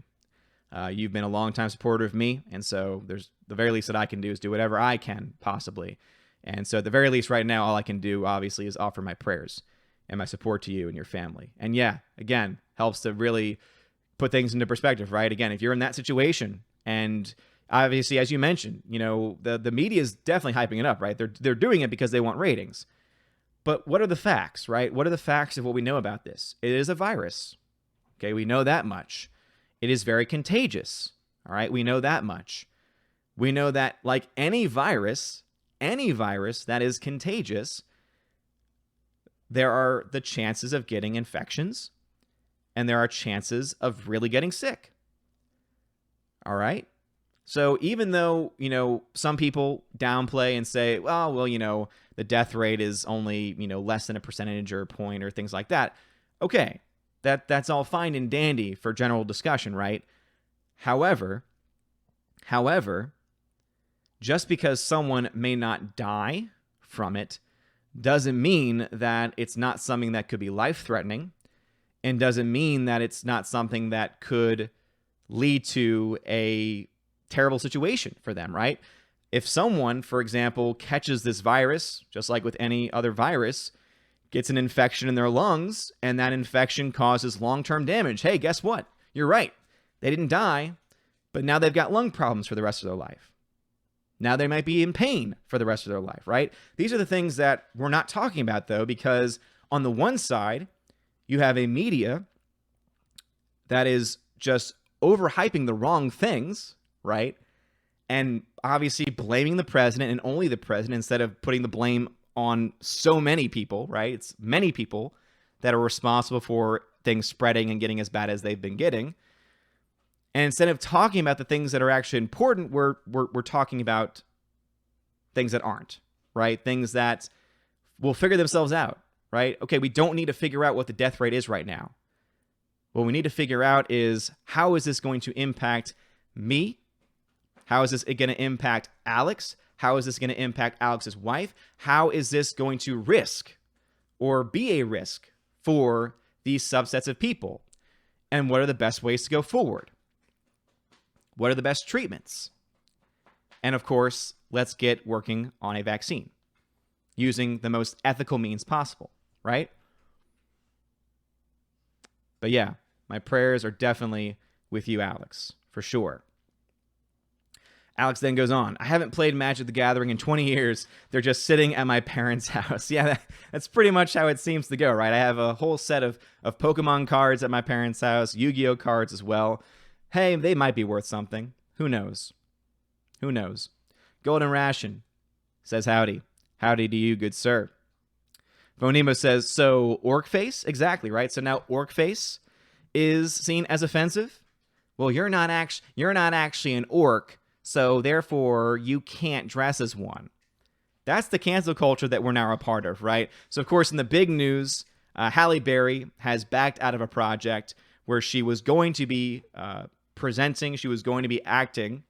You've been a longtime supporter of me, and so there's the very least that I can do is do whatever I can possibly. And so at the very least right now, all I can do, obviously, is offer my prayers and my support to you and your family. And yeah, again, helps to really put things into perspective, right? Again, if you're in that situation, and obviously, as you mentioned, the media is definitely hyping it up, right? They're doing it because they want ratings. But what are the facts, right? What are the facts of what we know about this? It is a virus. Okay, we know that much. It is very contagious. All right, we know that much. We know that, like any virus that is contagious, there are the chances of getting infections, and there are chances of really getting sick. All right? So even though, some people downplay and say, well, the death rate is only, less than a percentage or a point or things like that. Okay, that's all fine and dandy for general discussion, right? However, just because someone may not die from it doesn't mean that it's not something that could be life-threatening, and doesn't mean that it's not something that could lead to a terrible situation for them, right? If someone, for example, catches this virus, just like with any other virus, gets an infection in their lungs, and that infection causes long-term damage, hey, guess what? You're right. They didn't die, but now they've got lung problems for the rest of their life. Now they might be in pain for the rest of their life, right? These are the things that we're not talking about, though, because on the one side, you have a media that is just overhyping the wrong things, right? And obviously blaming the president and only the president instead of putting the blame on so many people, right? It's many people that are responsible for things spreading and getting as bad as they've been getting. And instead of talking about the things that are actually important, we're talking about things that aren't, right? Things that will figure themselves out, right? Okay, we don't need to figure out what the death rate is right now. What we need to figure out is, how is this going to impact me? How is this going to impact Alex? How is this going to impact Alex's wife? How is this going to risk or be a risk for these subsets of people? And what are the best ways to go forward? What are the best treatments? And of course, let's get working on a vaccine using the most ethical means possible, right? But yeah, my prayers are definitely with you, Alex, for sure. Alex then goes on, I haven't played Magic the Gathering in 20 years. They're just sitting at my parents' house. Yeah, that's pretty much how it seems to go, right? I have a whole set of Pokemon cards at my parents' house, Yu-Gi-Oh cards as well. Hey, they might be worth something. Who knows? Who knows? Golden Ration says howdy. Howdy to you, good sir. Vonemo says, so orc face? Exactly, right? So now orc face is seen as offensive? Well, you're not actually an orc, so therefore you can't dress as one. That's the cancel culture that we're now a part of, right? So, of course, in the big news, Halle Berry has backed out of a project where she was going to be she was going to be acting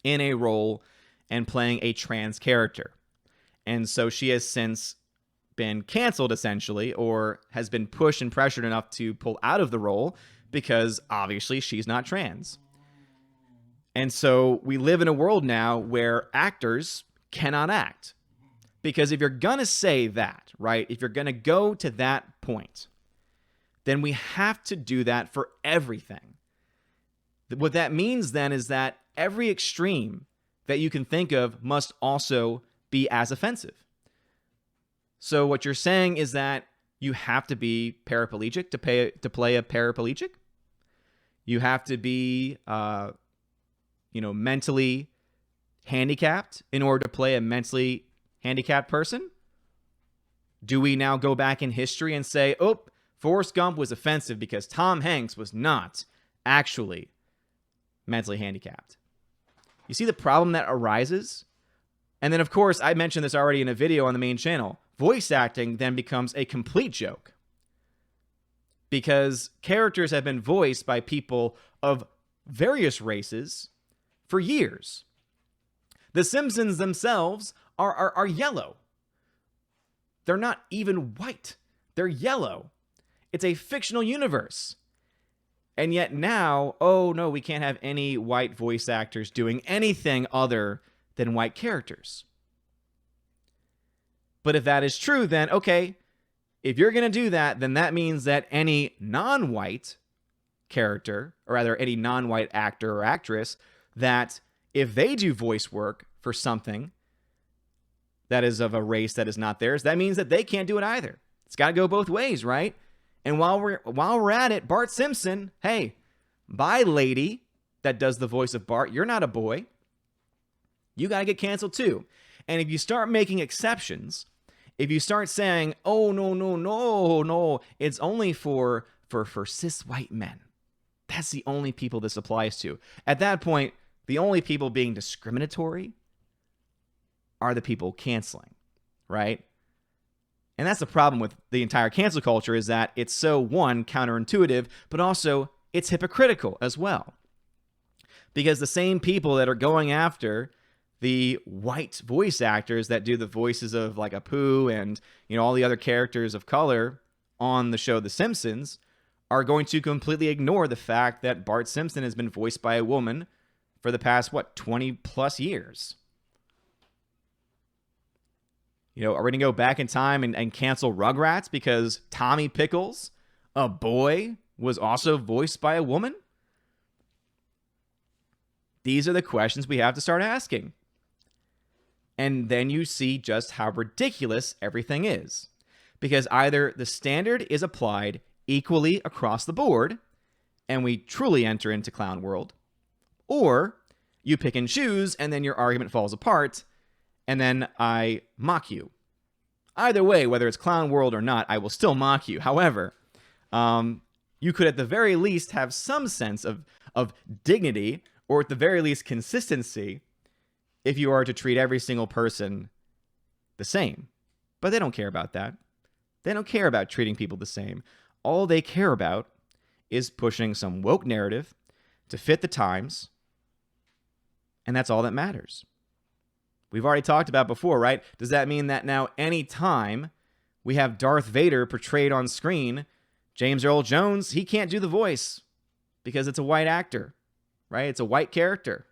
in a role and playing a trans character. And so she has since been canceled, essentially, or has been pushed and pressured enough to pull out of the role because obviously she's not trans. And so we live in a world now where actors cannot act. Because if you're going to say that, right, if you're going to go to that point, then we have to do that for everything. What that means then is that every extreme that you can think of must also be as offensive. So what you're saying is that you have to be paraplegic to play a paraplegic. You have to be, mentally handicapped in order to play a mentally handicapped person. Do we now go back in history and say, oh, Forrest Gump was offensive because Tom Hanks was not actually mentally handicapped? You see the problem that arises? And then, of course, I mentioned this already in a video on the main channel. Voice acting then becomes a complete joke because characters have been voiced by people of various races for years. The Simpsons themselves are yellow. They're not even white. They're yellow. It's a fictional universe. And yet now, oh no, we can't have any white voice actors doing anything other than white characters. But if that is true, then okay, if you're going to do that, then that means that any non-white character, or rather any non-white actor or actress, that if they do voice work for something that is of a race that is not theirs, that means that they can't do it either. It's got to go both ways, right? And while we're at it, Bart Simpson, hey, bye lady that does the voice of Bart, you're not a boy. You got to get canceled too. And if you start making exceptions, if you start saying, oh, no, it's only for cis white men. That's the only people this applies to. At that point, the only people being discriminatory are the people canceling, right? And that's the problem with the entire cancel culture, is that it's so, one, counterintuitive, but also it's hypocritical as well. Because the same people that are going after the white voice actors that do the voices of like Apu and, all the other characters of color on the show The Simpsons are going to completely ignore the fact that Bart Simpson has been voiced by a woman for the past, 20 plus years. Are we going to go back in time and cancel Rugrats because Tommy Pickles, a boy, was also voiced by a woman? These are the questions we have to start asking. And then you see just how ridiculous everything is. Because either the standard is applied equally across the board, and we truly enter into clown world, or you pick and choose, and then your argument falls apart, and then I mock you. Either way, whether it's clown world or not, I will still mock you. However, you could at the very least have some sense of dignity, or at the very least consistency, if you are to treat every single person the same. But they don't care about that. They don't care about treating people the same. All they care about is pushing some woke narrative to fit the times, and that's all that matters. We've already talked about before, right? Does that mean that now any time we have Darth Vader portrayed on screen, James Earl Jones, he can't do the voice because it's a white actor, right? It's a white character.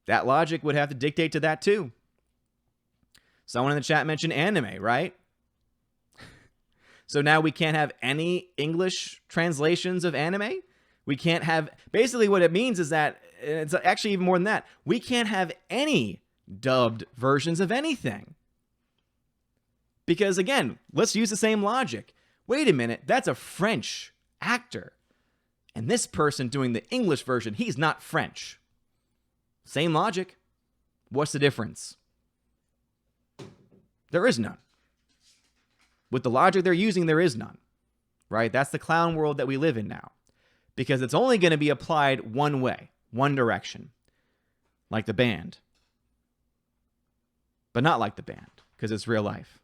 That logic would have to dictate to that too. Someone in the chat mentioned anime, right? So now we can't have any English translations of anime? We can't have, basically what it means is that, it's actually even more than that, we can't have any dubbed versions of anything. Because again, let's use the same logic. Wait a minute, that's a French actor. And this person doing the English version, he's not French. Same logic. What's the difference? There is none. With the logic they're using, there is none. Right? That's the clown world that we live in now. Because it's only going to be applied one way, one direction. Like the band. But not like the band, because it's real life.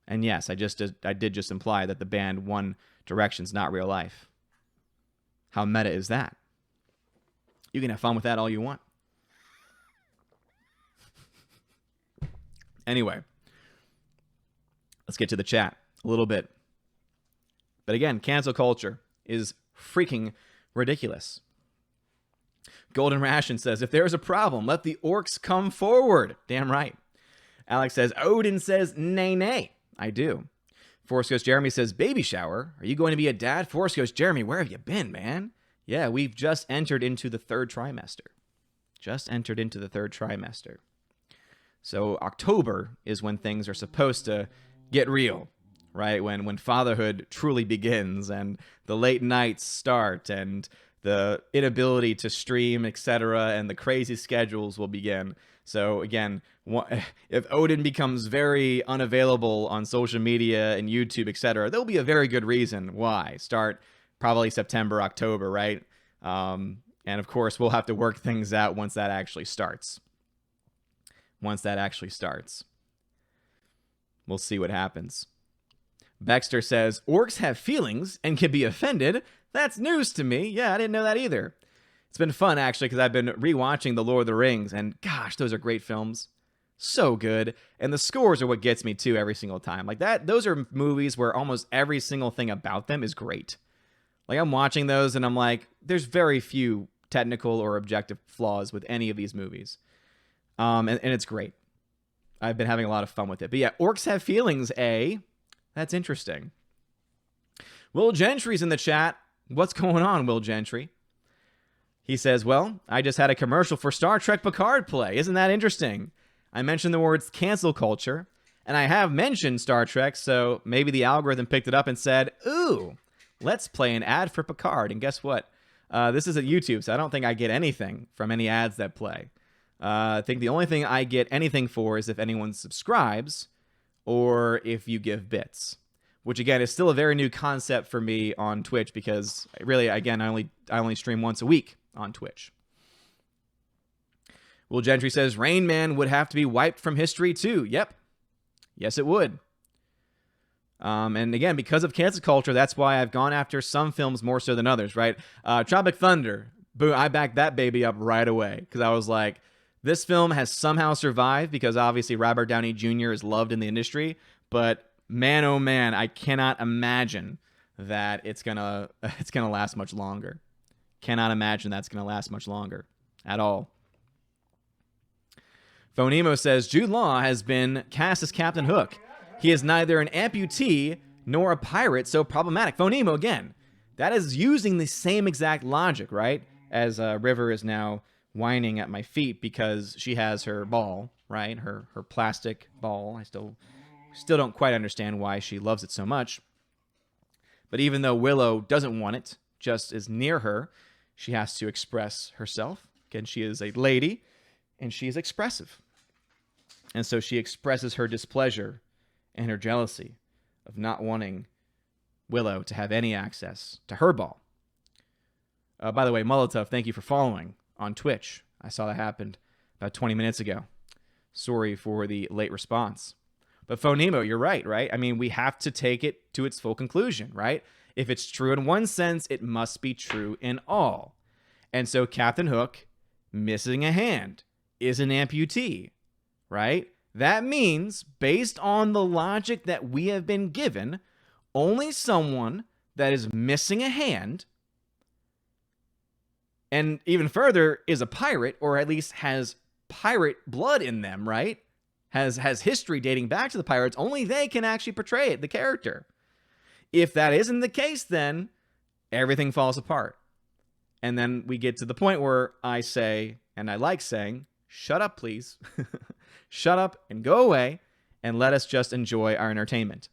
And yes, I did just imply that the band One Direction's not real life. How meta is that? You can have fun with that all you want. Anyway, let's get to the chat a little bit. But again, cancel culture is freaking ridiculous. Golden Ration says, if there's a problem, let the orcs come forward. Damn right. Alex says, Odin says, nay, nay. I do. Force Ghost Jeremy says, baby shower? Are you going to be a dad? Force Ghost Jeremy, where have you been, man? Yeah, we've just entered into the third trimester. So October is when things are supposed to get real, right? When fatherhood truly begins and the late nights start and the inability to stream, etc., and the crazy schedules will begin. So again, if Odin becomes very unavailable on social media and YouTube, etc., there'll be a very good reason why. Start probably September, October, right? And of course, we'll have to work things out once that actually starts. We'll see what happens. Baxter says, orcs have feelings and can be offended. That's news to me. Yeah, I didn't know that either. It's been fun, actually, because I've been rewatching The Lord of the Rings, and gosh, those are great films. So good. And the scores are what gets me, too, every single time. Like that, those are movies where almost every single thing about them is great. Like, I'm watching those, and I'm like, there's very few technical or objective flaws with any of these movies. And it's great. I've been having a lot of fun with it. But yeah, orcs have feelings, eh? That's interesting. Will Gentry's in the chat. What's going on, Will Gentry? He says, well, I just had a commercial for Star Trek Picard play. Isn't that interesting? I mentioned the words cancel culture, and I have mentioned Star Trek, so maybe the algorithm picked it up and said, ooh, let's play an ad for Picard. And guess what? This is at YouTube, so I don't think I get anything from any ads that play. I think the only thing I get anything for is if anyone subscribes or if you give bits, which again is still a very new concept for me on Twitch because really, again, I only stream once a week on Twitch. Will Gentry says, Rain Man would have to be wiped from history too. Yep. Yes, it would. And again, because of cancel culture, that's why I've gone after some films more so than others, right? Tropic Thunder, boom, I backed that baby up right away because I was like, this film has somehow survived because obviously Robert Downey Jr. is loved in the industry, but man, oh man, I cannot imagine that it's gonna last much longer. Cannot imagine that's gonna last much longer at all. Phonemo says, Jude Law has been cast as Captain Hook. He is neither an amputee nor a pirate, so problematic. Phonemo, again, that is using the same exact logic, right? As River is now whining at my feet because she has her ball, right? Her plastic ball. I still don't quite understand why she loves it so much. But even though Willow doesn't want it, just is near her, she has to express herself. Again, she is a lady, and she is expressive. And so she expresses her displeasure and her jealousy of not wanting Willow to have any access to her ball. By the way, Molotov, thank you for following on Twitch. I saw that happened about 20 minutes ago. Sorry for the late response. But Phonemo, you're right? I mean, we have to take it to its full conclusion, right? If it's true in one sense, it must be true in all. And so Captain Hook, missing a hand, is an amputee, right? That means, based on the logic that we have been given, only someone that is missing a hand, and even further, is a pirate, or at least has pirate blood in them, right? Has history dating back to the pirates, only they can actually portray it, the character. If that isn't the case, then everything falls apart. And then we get to the point where I say, and I like saying, shut up, please. Shut up and go away, and let us just enjoy our entertainment.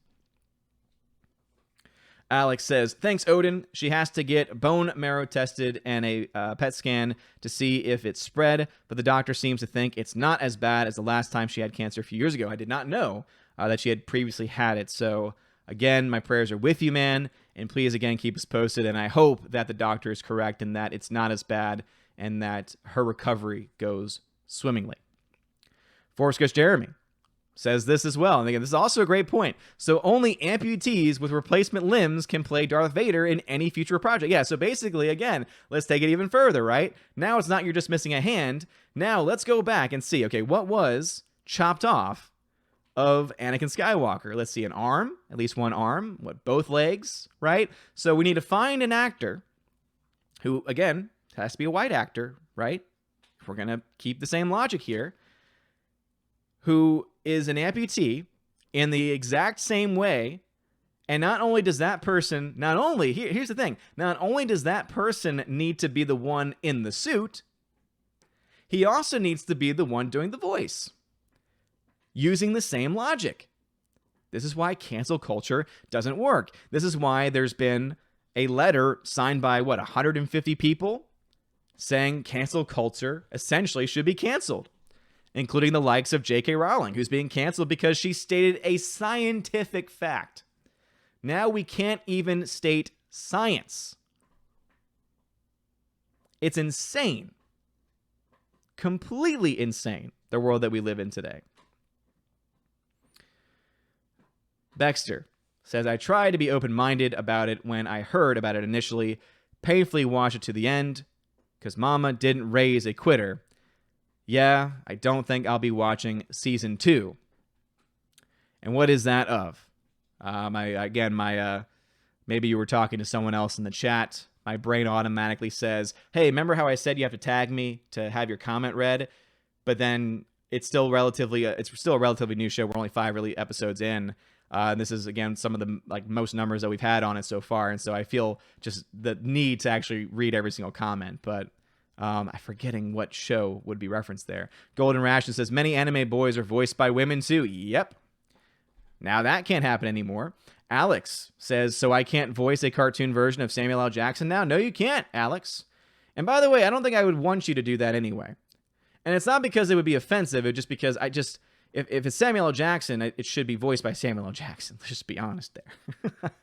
Alex says, thanks, Odin. She has to get bone marrow tested and a PET scan to see if it's spread, but the doctor seems to think it's not as bad as the last time she had cancer a few years ago. I did not know that she had previously had it. So, again, my prayers are with you, man, and please, again, keep us posted, and I hope that the doctor is correct and that it's not as bad and that her recovery goes swimmingly. Forrest Ghost Jeremy says this as well. And again, this is also a great point. So only amputees with replacement limbs can play Darth Vader in any future project. Yeah, so basically, again, let's take it even further, right? Now it's not you're just missing a hand. Now let's go back and see, okay, what was chopped off of Anakin Skywalker. Let's see, an arm, at least one arm, both legs, right? So we need to find an actor who, again, has to be a white actor, right? If we're going to keep the same logic here, who is an amputee in the exact same way. And not only does that person, here's the thing, not only does that person need to be the one in the suit, he also needs to be the one doing the voice, using the same logic. This is why cancel culture doesn't work. This is why there's been a letter signed by, 150 people saying cancel culture essentially should be canceled, including the likes of J.K. Rowling, who's being canceled because she stated a scientific fact. Now we can't even state science. It's insane. Completely insane, the world that we live in today. Baxter says, I tried to be open-minded about it when I heard about it initially, painfully watched it to the end, because Mama didn't raise a quitter. Yeah, I don't think I'll be watching season 2. And what is that of? Maybe you were talking to someone else in the chat. My brain automatically says, hey, remember how I said you have to tag me to have your comment read? But then it's still a relatively new show. We're only 5 episodes in. This is, again, some of the most numbers that we've had on it so far. And so I feel just the need to actually read every single comment. But I'm forgetting what show would be referenced there. Golden Ration says, many anime boys are voiced by women too. Yep. Now that can't happen anymore. Alex says, so I can't voice a cartoon version of Samuel L. Jackson now? No, you can't, Alex. And by the way, I don't think I would want you to do that anyway. And it's not because it would be offensive. It's just because if it's Samuel L. Jackson, it should be voiced by Samuel L. Jackson. Let's just be honest there.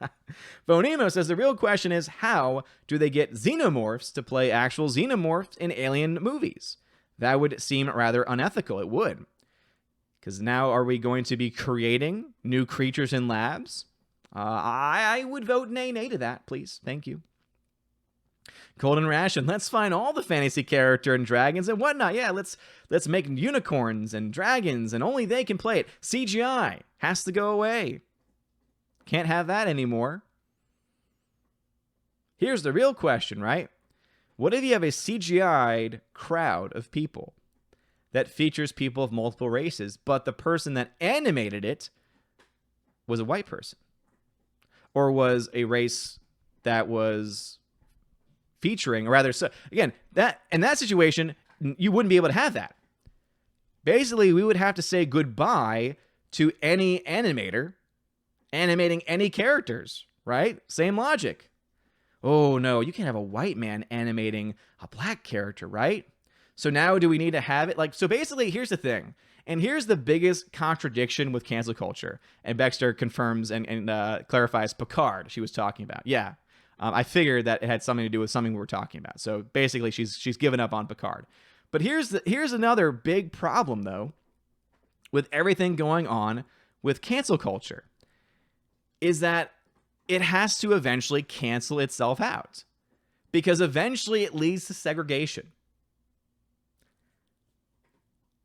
Bonemo says, the real question is, how do they get xenomorphs to play actual xenomorphs in alien movies? That would seem rather unethical. It would. Because now are we going to be creating new creatures in labs? I would vote nay to that, please. Thank you. Golden Ration, let's find all the fantasy character and dragons and whatnot. Yeah, let's make unicorns and dragons, and only they can play it. CGI has to go away. Can't have that anymore. Here's the real question, right? What if you have a CGI'd crowd of people that features people of multiple races, but the person that animated it was a white person, or was a race that was featuring, or rather, so again, that in that situation, you wouldn't be able to have that. Basically, we would have to say goodbye to any animator animating any characters, right? Same logic. Oh no, you can't have a white man animating a black character, right? So now do we need to have it? So basically, here's the thing. And here's the biggest contradiction with cancel culture. And Baxter confirms and clarifies Picard she was talking about. Yeah, I figured that it had something to do with something we were talking about. So basically, she's given up on Picard. But here's another big problem, though, with everything going on with cancel culture, is that it has to eventually cancel itself out. Because eventually it leads to segregation.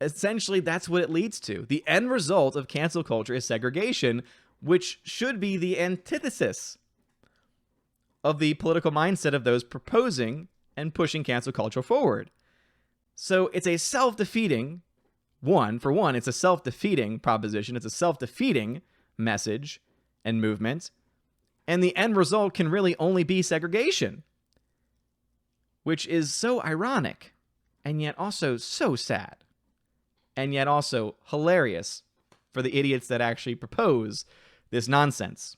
Essentially, that's what it leads to. The end result of cancel culture is segregation, which should be the antithesis of the political mindset of those proposing and pushing cancel culture forward. So it's a self-defeating, it's a self-defeating proposition. It's a self-defeating message and movement. And the end result can really only be segregation, which is so ironic and yet also so sad. And yet also hilarious for the idiots that actually propose this nonsense.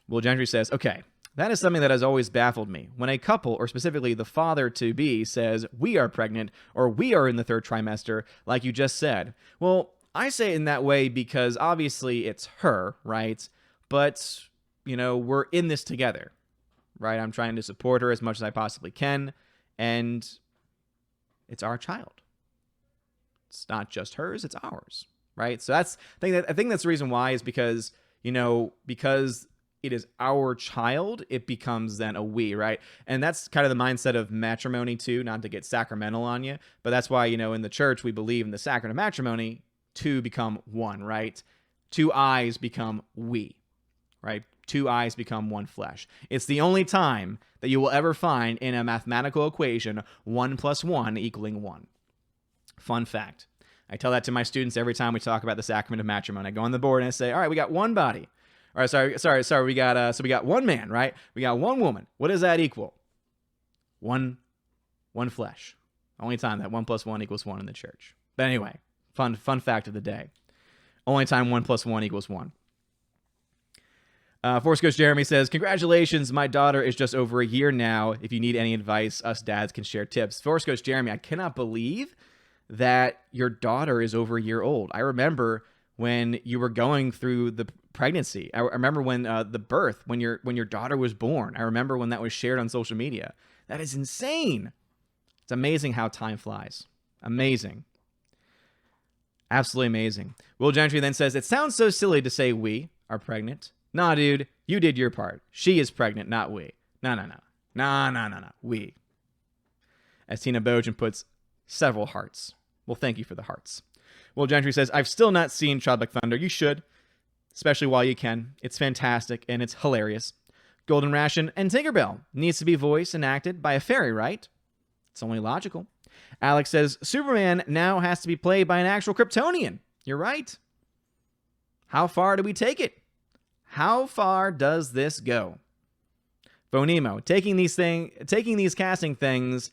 Will Gentry says, okay, that is something that has always baffled me. When a couple, or specifically the father-to-be, says, we are pregnant, or we are in the 3rd trimester, like you just said. Well, I say it in that way because obviously it's her, right? But, we're in this together, right? I'm trying to support her as much as I possibly can, and it's our child. It's not just hers, it's ours, right? So I think that's the reason why, is because, because it is our child, it becomes then a we, right? And that's kind of the mindset of matrimony too, not to get sacramental on you, but that's why, in the church, we believe in the sacrament of matrimony two become one, right? Two eyes become we, right? Two eyes become one flesh. It's the only time that you will ever find in a mathematical equation 1 + 1 equaling 1. Fun fact. I tell that to my students every time we talk about the sacrament of matrimony. I go on the board and I say, all right, we got one body. All right, sorry. We got one man, right? We got one woman. What does that equal? One flesh. Only time that 1 + 1 = 1 in the church. But anyway, fun fact of the day. Only time 1 + 1 = 1. Force Coach Jeremy says, congratulations, my daughter is just over a year now. If you need any advice, us dads can share tips. Force Coach Jeremy, I cannot believe that your daughter is over a year old. I remember when you were going through the pregnancy. I remember when the birth, when your daughter was born. I remember when that was shared on social media. That is insane. It's amazing how time flies. Amazing. Absolutely amazing. Will Gentry then says, it sounds so silly to say we are pregnant. Nah, dude, you did your part. She is pregnant, not we. No. We. As Tina Bojan puts, several hearts. Well, thank you for the hearts. Will Gentry says, I've still not seen Tropic Thunder. You should, especially while you can. It's fantastic and it's hilarious. Golden Ration and Tinkerbell needs to be voiced and acted by a fairy, right? It's only logical. Alex says, Superman now has to be played by an actual Kryptonian. You're right. How far do we take it? How far does this go? Bonemo, taking these casting things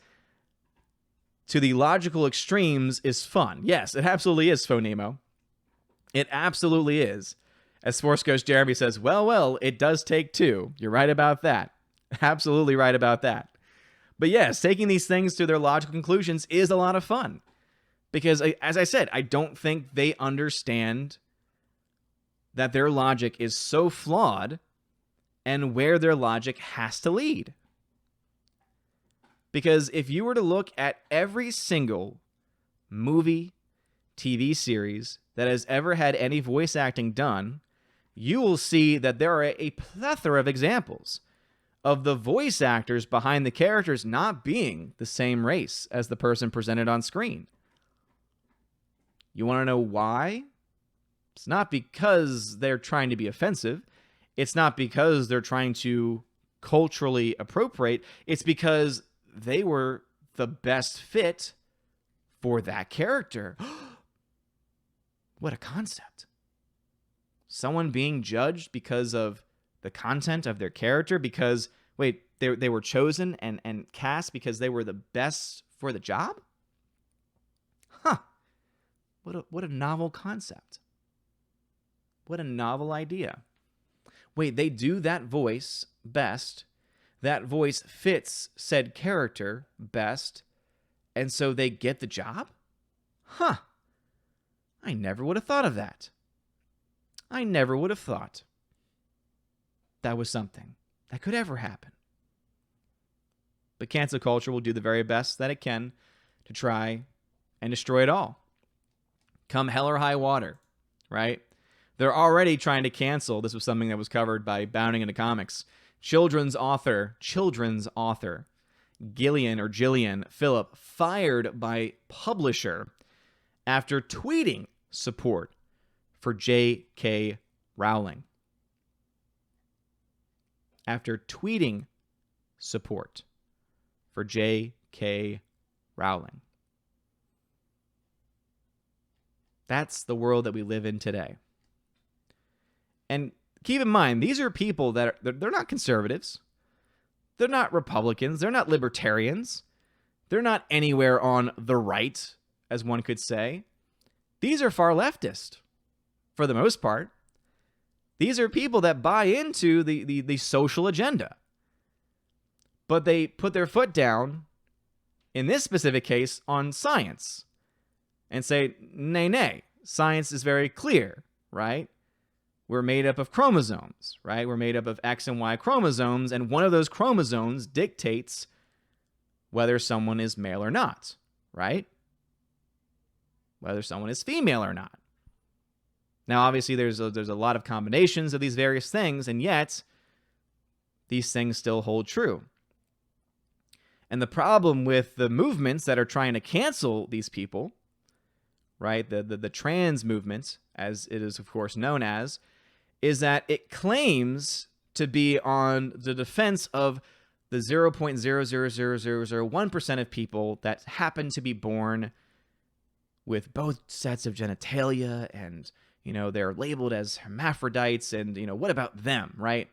to the logical extremes is fun. Yes, it absolutely is, Phonemo. It absolutely is. As Force Coach Jeremy says, well, it does take two. You're right about that. Absolutely right about that. But yes, taking these things to their logical conclusions is a lot of fun. Because, as I said, I don't think they understand that their logic is so flawed and where their logic has to lead. Because if you were to look at every single movie, TV series that has ever had any voice acting done, you will see that there are a plethora of examples of the voice actors behind the characters not being the same race as the person presented on screen. You want to know why? It's not because they're trying to be offensive. It's not because they're trying to culturally appropriate. It's because they were the best fit for that character. What a concept. Someone being judged because of the content of their character, because, wait, they were chosen and cast because they were the best for the job? Huh. What a novel concept. What a novel idea. Wait, they do that voice best. That voice fits said character best, and so they get the job? Huh. I never would have thought of that. I never would have thought that was something that could ever happen. But cancel culture will do the very best that it can to try and destroy it all. Come hell or high water, right? They're already trying to cancel. This was something that was covered by Bounding into Comics. Children's author Gillian Phillip fired by publisher after tweeting support for J.K. Rowling. After tweeting support for J.K. Rowling. That's the world that we live in today. And keep in mind, these are people that they're not conservatives. They're not Republicans. They're not libertarians. They're not anywhere on the right, as one could say. These are far leftist, for the most part. These are people that buy into the social agenda. But they put their foot down, in this specific case, on science. And say, nay, science is very clear, right? We're made up of chromosomes, right? We're made up of X and Y chromosomes, and one of those chromosomes dictates whether someone is male or not, right? Whether someone is female or not. Now, obviously, there's a lot of combinations of these various things, and yet these things still hold true. And the problem with the movements that are trying to cancel these people right, the trans movement, as it is of course known as, is that it claims to be on the defense of the 0.00001% of people that happen to be born with both sets of genitalia, and they're labeled as hermaphrodites, and what about them, right?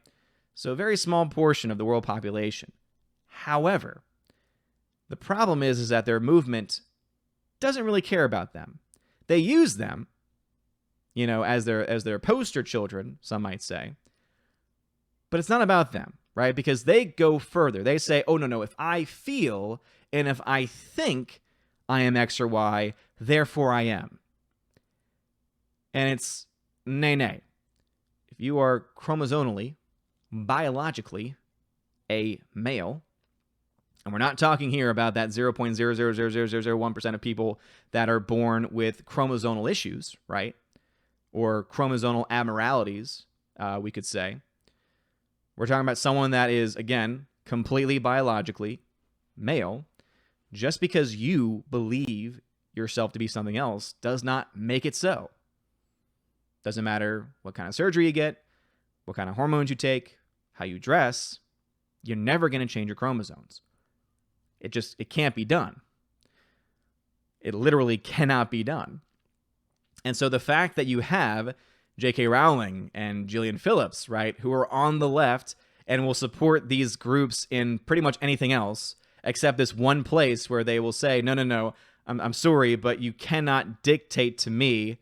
So a very small portion of the world population. However, the problem is that their movement doesn't really care about them. They use them, as their poster children, some might say. But it's not about them, right? Because they go further. They say, oh, no, if I feel and if I think I am X or Y, therefore I am. And it's nay. If you are chromosomally, biologically, a male, and we're not talking here about that 0.00001% of people that are born with chromosomal issues, right? Or chromosomal abnormalities, we could say. We're talking about someone that is, again, completely biologically male. Just because you believe yourself to be something else does not make it so. Doesn't matter what kind of surgery you get, what kind of hormones you take, how you dress, you're never going to change your chromosomes. It can't be done. It literally cannot be done. And so the fact that you have J.K. Rowling and Gillian Phillips, right, who are on the left and will support these groups in pretty much anything else, except this one place where they will say, no, I'm sorry, but you cannot dictate to me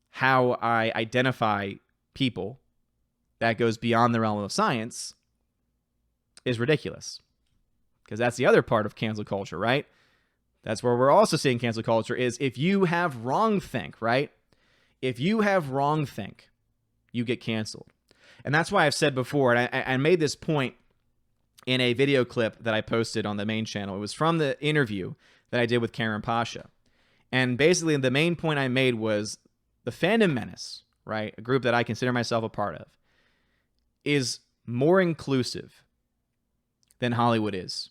how I identify people. That goes beyond the realm of science, is ridiculous. Because that's the other part of cancel culture, right? That's where we're also seeing cancel culture is if you have wrongthink, right? If you have wrongthink, you get canceled. And that's why I've said before, and I made this point in a video clip that I posted on the main channel. It was from the interview that I did with Karen Pasha. And basically the main point I made was the Fandom Menace, right, a group that I consider myself a part of, is more inclusive than Hollywood is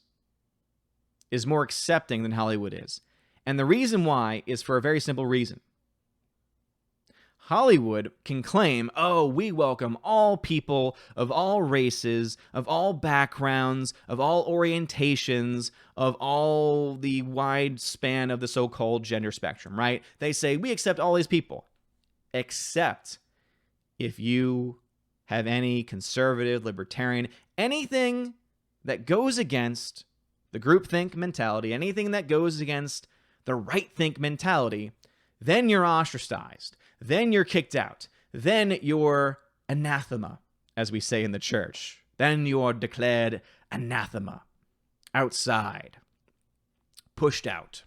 more accepting than Hollywood is. And the reason why is for a very simple reason. Hollywood can claim, oh, we welcome all people of all races, of all backgrounds, of all orientations, of all the wide span of the so-called gender spectrum, right? They say, we accept all these people, except if you have any conservative, libertarian, anything that goes against the groupthink mentality, anything that goes against the right-think mentality, then you're ostracized. Then you're kicked out. Then you're anathema, as we say in the church. Then you are declared anathema, outside, pushed out.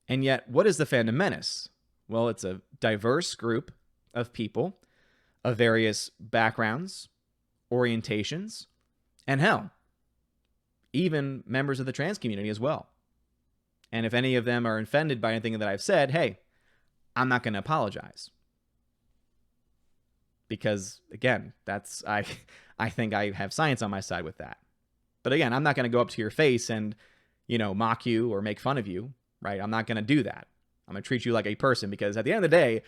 And yet, what is the Fandom Menace? Well, it's a diverse group of people of various backgrounds, orientations, and hell, even members of the trans community as well. And if any of them are offended by anything that I've said, hey, I'm not going to apologize. Because, again, I think I have science on my side with that. But again, I'm not going to go up to your face and, mock you or make fun of you, right? I'm not going to do that. I'm going to treat you like a person, because at the end of the day, it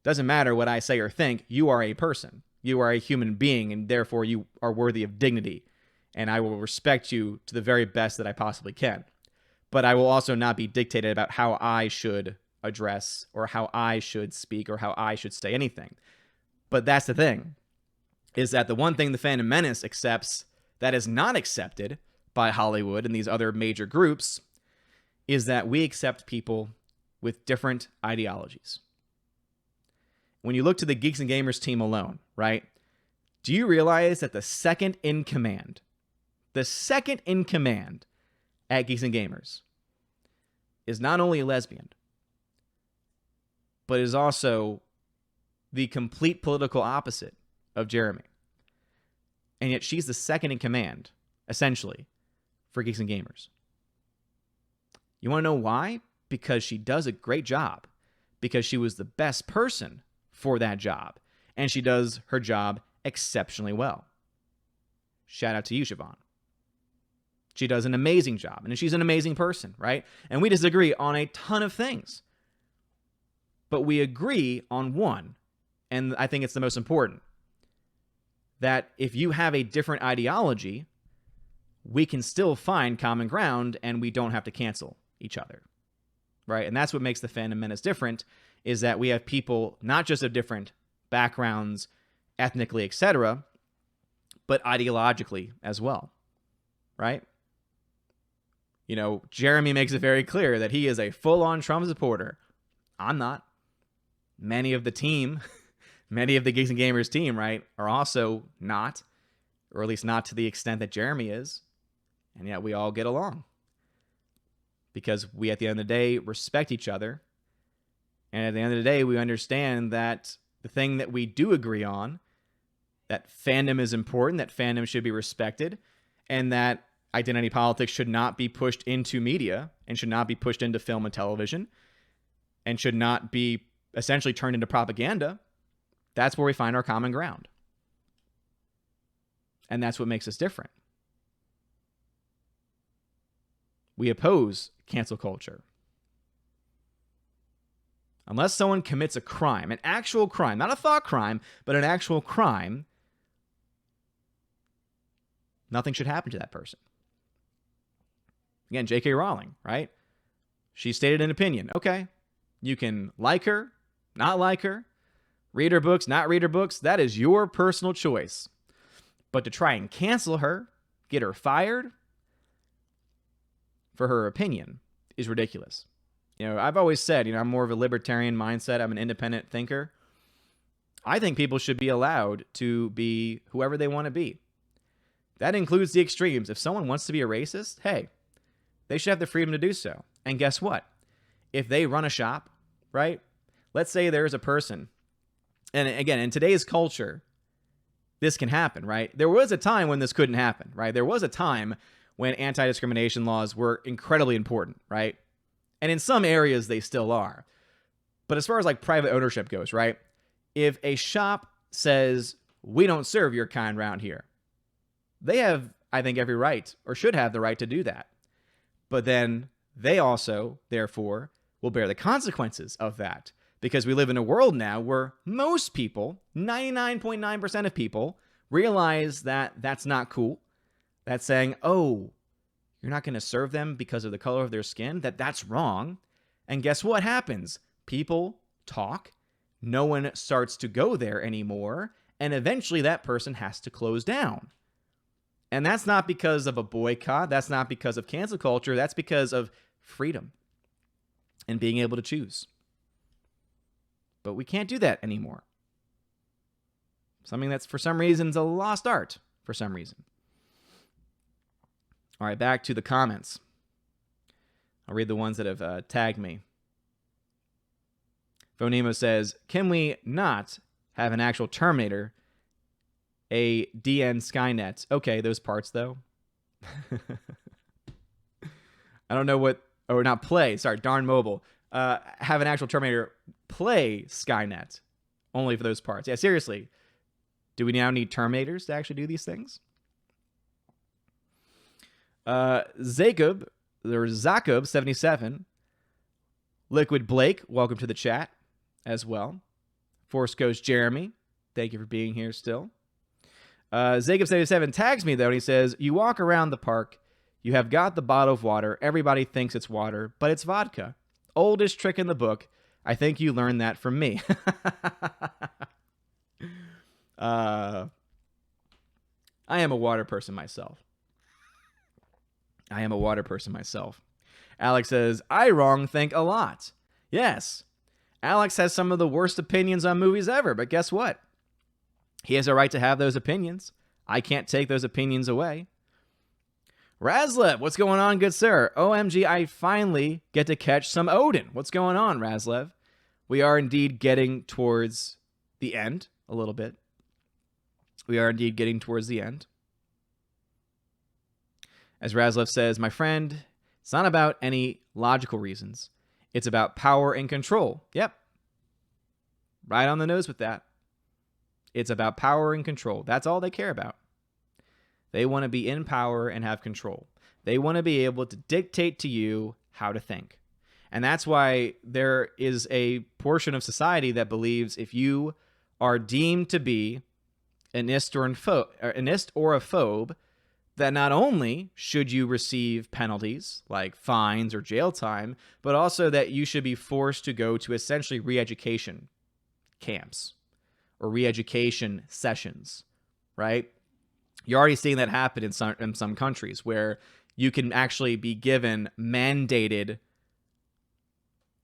doesn't matter what I say or think, you are a person. You are a human being, and therefore you are worthy of dignity. And I will respect you to the very best that I possibly can. But I will also not be dictated about how I should address or how I should speak or how I should say anything. But that's the thing, is that the one thing the Phantom Menace accepts that is not accepted by Hollywood and these other major groups is that we accept people with different ideologies. When you look to the Geeks and Gamers team alone, right? Do you realize that the second in command at Geeks and Gamers is not only a lesbian, but is also the complete political opposite of Jeremy. And yet she's the second in command, essentially, for Geeks and Gamers. You want to know why? Because she does a great job. Because she was the best person for that job. And she does her job exceptionally well. Shout out to you, Siobhan. She does an amazing job, and she's an amazing person, right? And we disagree on a ton of things, but we agree on one, and I think it's the most important, that if you have a different ideology, we can still find common ground and we don't have to cancel each other, right? And that's what makes the Phantom Menace different, is that we have people not just of different backgrounds, ethnically, etc., but ideologically as well, right? You know, Jeremy makes it very clear that he is a full-on Trump supporter. I'm not. Many of the team, many of the Geeks and Gamers team, right, are also not, or at least not to the extent that Jeremy is. And yet we all get along. Because we, at the end of the day, respect each other. And at the end of the day, we understand that the thing that we do agree on, that fandom is important, that fandom should be respected, and that identity politics should not be pushed into media and should not be pushed into film and television and should not be essentially turned into propaganda. That's where we find our common ground. And that's what makes us different. We oppose cancel culture. Unless someone commits a crime, an actual crime, not a thought crime, but an actual crime, nothing should happen to that person. Again, J.K. Rowling, right? She stated an opinion. Okay, you can like her, not like her, read her books, not read her books. That is your personal choice. But to try and cancel her, get her fired for her opinion is ridiculous. You know, I've always said, I'm more of a libertarian mindset. I'm an independent thinker. I think people should be allowed to be whoever they want to be. That includes the extremes. If someone wants to be a racist, hey, they should have the freedom to do so. And guess what? If they run a shop, right? Let's say there's a person, and again, in today's culture, this can happen, right? There was a time when this couldn't happen, right? There was a time when anti-discrimination laws were incredibly important, right? And in some areas, they still are. But as far as like private ownership goes, right? If a shop says, we don't serve your kind around here, they have, I think, every right, or should have the right to do that. But then they also, therefore, will bear the consequences of that. Because we live in a world now where most people, 99.9% of people, realize that that's not cool. That's saying, oh, you're not going to serve them because of the color of their skin? That's wrong. And guess what happens? People talk. No one starts to go there anymore. And eventually that person has to close down. And that's not because of a boycott. That's not because of cancel culture. That's because of freedom and being able to choose. But we can't do that anymore. Something that's, for some reason, is a lost art, for some reason. All right, back to the comments. I'll read the ones that have tagged me. Phonemo says, can we not have an actual Terminator, a DN Skynet? Okay, those parts, though. I don't know what, or not play, sorry, darn mobile. Have an actual Terminator play Skynet, only for those parts. Yeah, seriously. Do we now need Terminators to actually do these things? Zacob 77, Liquid Blake, welcome to the chat as well. Force Coach Jeremy, thank you for being here still. Zacob 77 tags me though, and he says, you walk around the park, you have got the bottle of water, everybody thinks it's water, but it's vodka. Oldest trick in the book. I think you learned that from me. I am a water person myself. Alex says, I wrong think a lot. Yes. Alex has some of the worst opinions on movies ever, but guess what? He has a right to have those opinions. I can't take those opinions away. Razlev, what's going on, good sir? OMG, I finally get to catch some Odin. What's going on, Razlev? We are indeed getting towards the end a little bit. As Razlev says, my friend, it's not about any logical reasons. It's about power and control. Yep. Right on the nose with that. It's about power and control. That's all they care about. They want to be in power and have control. They want to be able to dictate to you how to think. And that's why there is a portion of society that believes if you are deemed to be an ist or a phobe, that not only should you receive penalties like fines or jail time, but also that you should be forced to go to essentially re-education camps or re-education sessions, right? You're already seeing that happen in some countries where you can actually be given mandated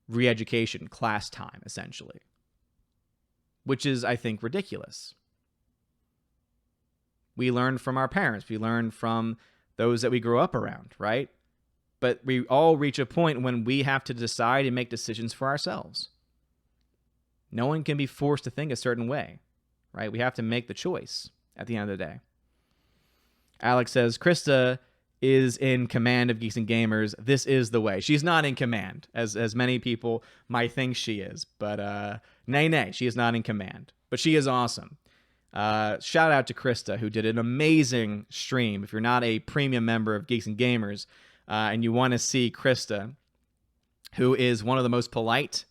re-education class time, essentially, which is, I think, ridiculous. We learn from our parents. We learn from those that we grew up around, right? But we all reach a point when we have to decide and make decisions for ourselves. No one can be forced to think a certain way, right? We have to make the choice at the end of the day. Alex says, Krista is in command of Geeks and Gamers. This is the way. She's not in command, as many people might think she is. But nay, she is not in command. But she is awesome. Shout out to Krista, who did an amazing stream. If you're not a premium member of Geeks and Gamers, and you want to see Krista, who is one of the most polite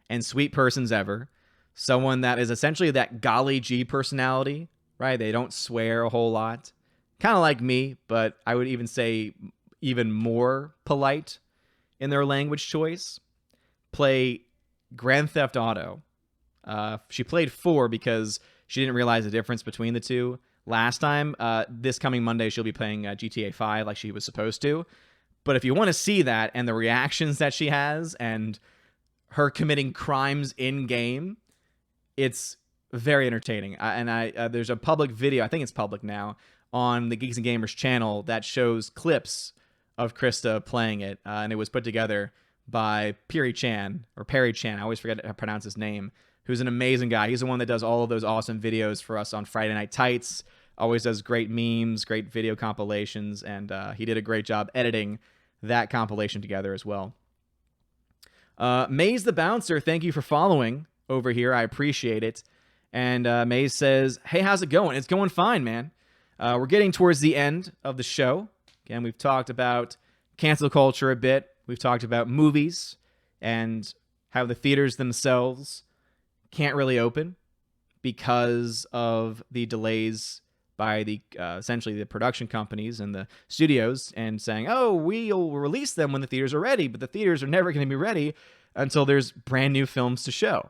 and sweet persons ever, someone that is essentially that golly gee personality, right? They don't swear a whole lot. Kind of like me, but I would even say even more polite in their language choice. Play Grand Theft Auto. She played 4 because she didn't realize the difference between the two last time. This coming Monday, she'll be playing GTA 5 like she was supposed to. But if you want to see that and the reactions that she has and her committing crimes in-game, it's very entertaining. There's a public video, I think it's public now, on the Geeks and Gamers channel that shows clips of Krista playing it. And it was put together by Perry Chan, I always forget to pronounce his name, who's an amazing guy. He's the one that does all of those awesome videos for us on Friday Night Tights, always does great memes, great video compilations, and he did a great job editing that compilation together as well. Maze the Bouncer, thank you for following over here. I appreciate it. And Maze says, hey, how's it going? It's going fine, man. We're getting towards the end of the show. Again, we've talked about cancel culture a bit. We've talked about movies and how the theaters themselves can't really open because of the delays by the essentially the production companies and the studios, and saying, oh, we'll release them when the theaters are ready, but the theaters are never going to be ready until there's brand new films to show.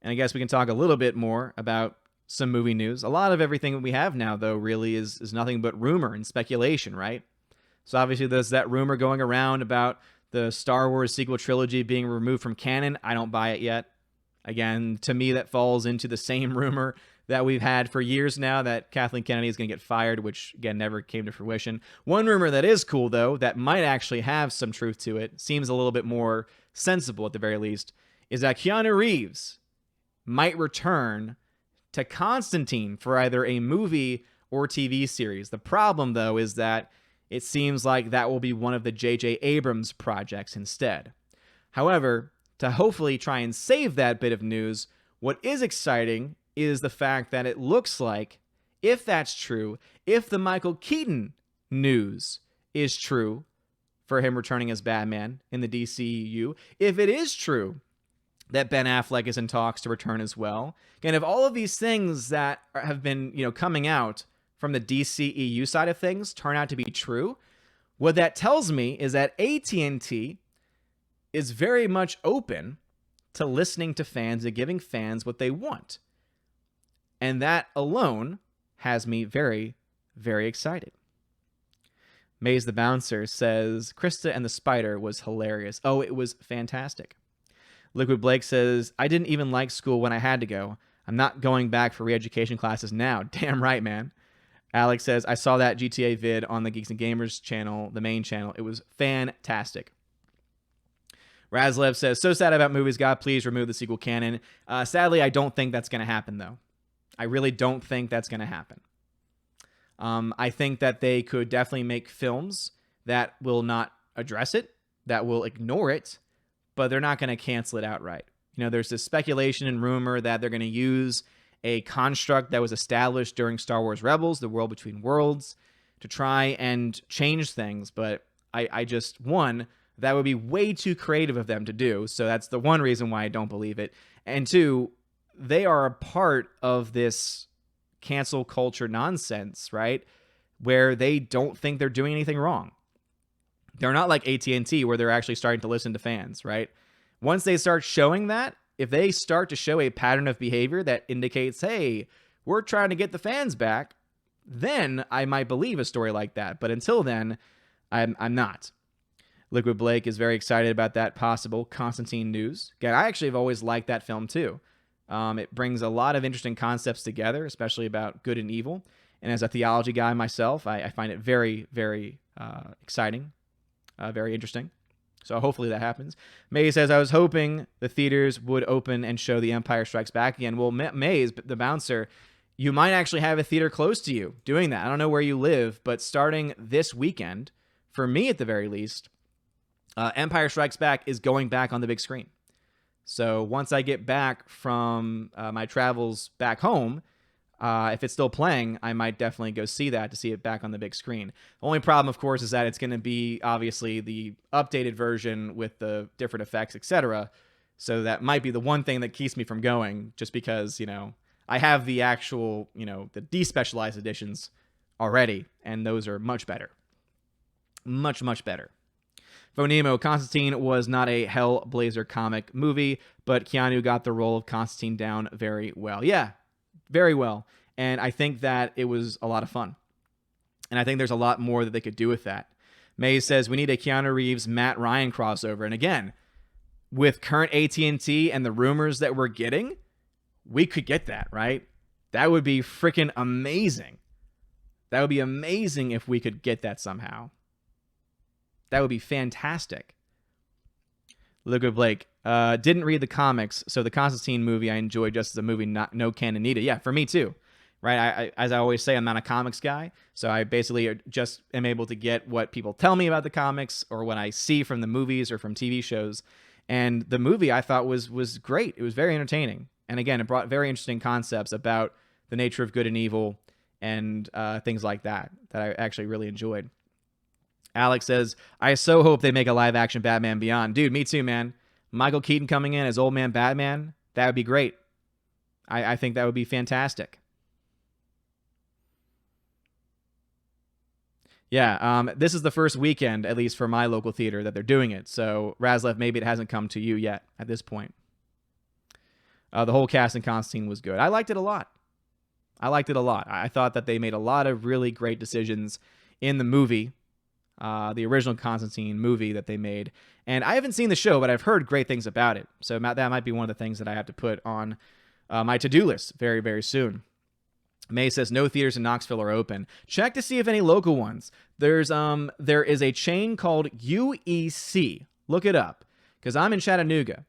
And I guess we can talk a little bit more about some movie news. A lot of everything that we have now, though, really is nothing but rumor and speculation, right? So obviously there's that rumor going around about the Star Wars sequel trilogy being removed from canon. I don't buy it yet. Again, to me, that falls into the same rumor that we've had for years now, that Kathleen Kennedy is going to get fired, which, again, never came to fruition. One rumor that is cool, though, that might actually have some truth to it, seems a little bit more sensible at the very least, is that Keanu Reeves might return to Constantine for either a movie or TV series. The problem, though, is that it seems like that will be one of the J.J. Abrams projects instead. However, to hopefully try and save that bit of news, what is exciting is the fact that it looks like, if that's true, if the Michael Keaton news is true for him returning as Batman in the DCEU, if it is true that Ben Affleck is in talks to return as well, and if all of these things that have been, coming out from the DCEU side of things turn out to be true, what that tells me is that AT&T is very much open to listening to fans and giving fans what they want. And that alone has me very, very excited. Maze the Bouncer says, Krista and the Spider was hilarious. Oh, it was fantastic. Liquid Blake says, I didn't even like school when I had to go. I'm not going back for re-education classes now. Damn right, man. Alex says, I saw that GTA vid on the Geeks and Gamers channel, the main channel. It was fantastic. Razlev says, so sad about movies. God, please remove the sequel canon. Sadly, I don't think that's going to happen, though. I really don't think that's going to happen. I think that they could definitely make films that will not address it, that will ignore it, but they're not going to cancel it outright. There's this speculation and rumor that they're going to use a construct that was established during Star Wars Rebels, the World Between Worlds, to try and change things, but I just, one, that would be way too creative of them to do. So that's the one reason why I don't believe it. And two, they are a part of this cancel culture nonsense, right? Where they don't think they're doing anything wrong. They're not like AT&T where they're actually starting to listen to fans, right? Once they start showing that, if they start to show a pattern of behavior that indicates, hey, we're trying to get the fans back, then I might believe a story like that. But until then, I'm not. Liquid Blake is very excited about that possible Constantine news. Again, I actually have always liked that film too. It brings a lot of interesting concepts together, especially about good and evil. And as a theology guy myself, I find it very, very exciting, very interesting. So hopefully that happens. May says, I was hoping the theaters would open and show The Empire Strikes Back again. Well, Mays, the bouncer, you might actually have a theater close to you doing that. I don't know where you live, but starting this weekend, for me at the very least, Empire Strikes Back is going back on the big screen. So once I get back from my travels back home, if it's still playing, I might definitely go see that to see it back on the big screen. The only problem, of course, is that it's going to be obviously the updated version with the different effects, etc. So that might be the one thing that keeps me from going, just because, you know, I have the actual, you know, the despecialized editions already, and those are much better. Much, much better. Phonemo, Constantine was not a Hellblazer comic movie, but Keanu got the role of Constantine down very well. Yeah, very well. And I think that it was a lot of fun. And I think there's a lot more that they could do with that. Mays says, we need a Keanu Reeves, Matt Ryan crossover. And again, with current AT&T and the rumors that we're getting, we could get that, right? That would be freaking amazing. That would be amazing if we could get that somehow. That would be fantastic. Liquid Blake, didn't read the comics, so the Constantine movie I enjoyed just as a movie, no canon needed. Yeah, for me too, right? As I always say, I'm not a comics guy, so I basically just am able to get what people tell me about the comics or what I see from the movies or from TV shows. And the movie I thought was great. It was very entertaining. And again, it brought very interesting concepts about the nature of good and evil and things like that I actually really enjoyed. Alex says, I so hope they make a live-action Batman Beyond. Dude, me too, man. Michael Keaton coming in as Old Man Batman, that would be great. I think that would be fantastic. Yeah, this is the first weekend, at least for my local theater, that they're doing it. So, Razlev, maybe it hasn't come to you yet at this point. The whole cast in Constantine was good. I liked it a lot. I thought that they made a lot of really great decisions in the movie. The original Constantine movie that they made. And I haven't seen the show, but I've heard great things about it. So that might be one of the things that I have to put on my to-do list very, very soon. May says, no theaters in Knoxville are open. Check to see if any local ones. There is a chain called UEC. Look it up, because I'm in Chattanooga.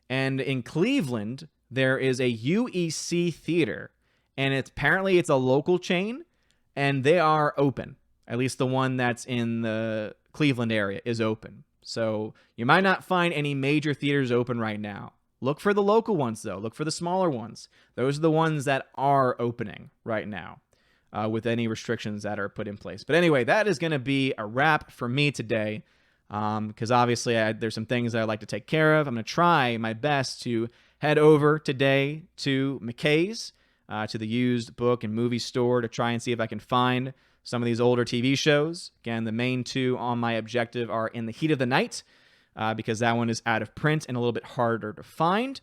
And in Cleveland, there is a UEC theater. And apparently it's a local chain, and they are open. At least the one that's in the Cleveland area is open. So you might not find any major theaters open right now. Look for the local ones, though. Look for the smaller ones. Those are the ones that are opening right now with any restrictions that are put in place. But anyway, that is going to be a wrap for me today because obviously there's some things that I'd like to take care of. I'm going to try my best to head over today to McKay's, to the used book and movie store to try and see if I can find some of these older TV shows. Again, the main two on my objective are In the Heat of the Night, because that one is out of print and a little bit harder to find.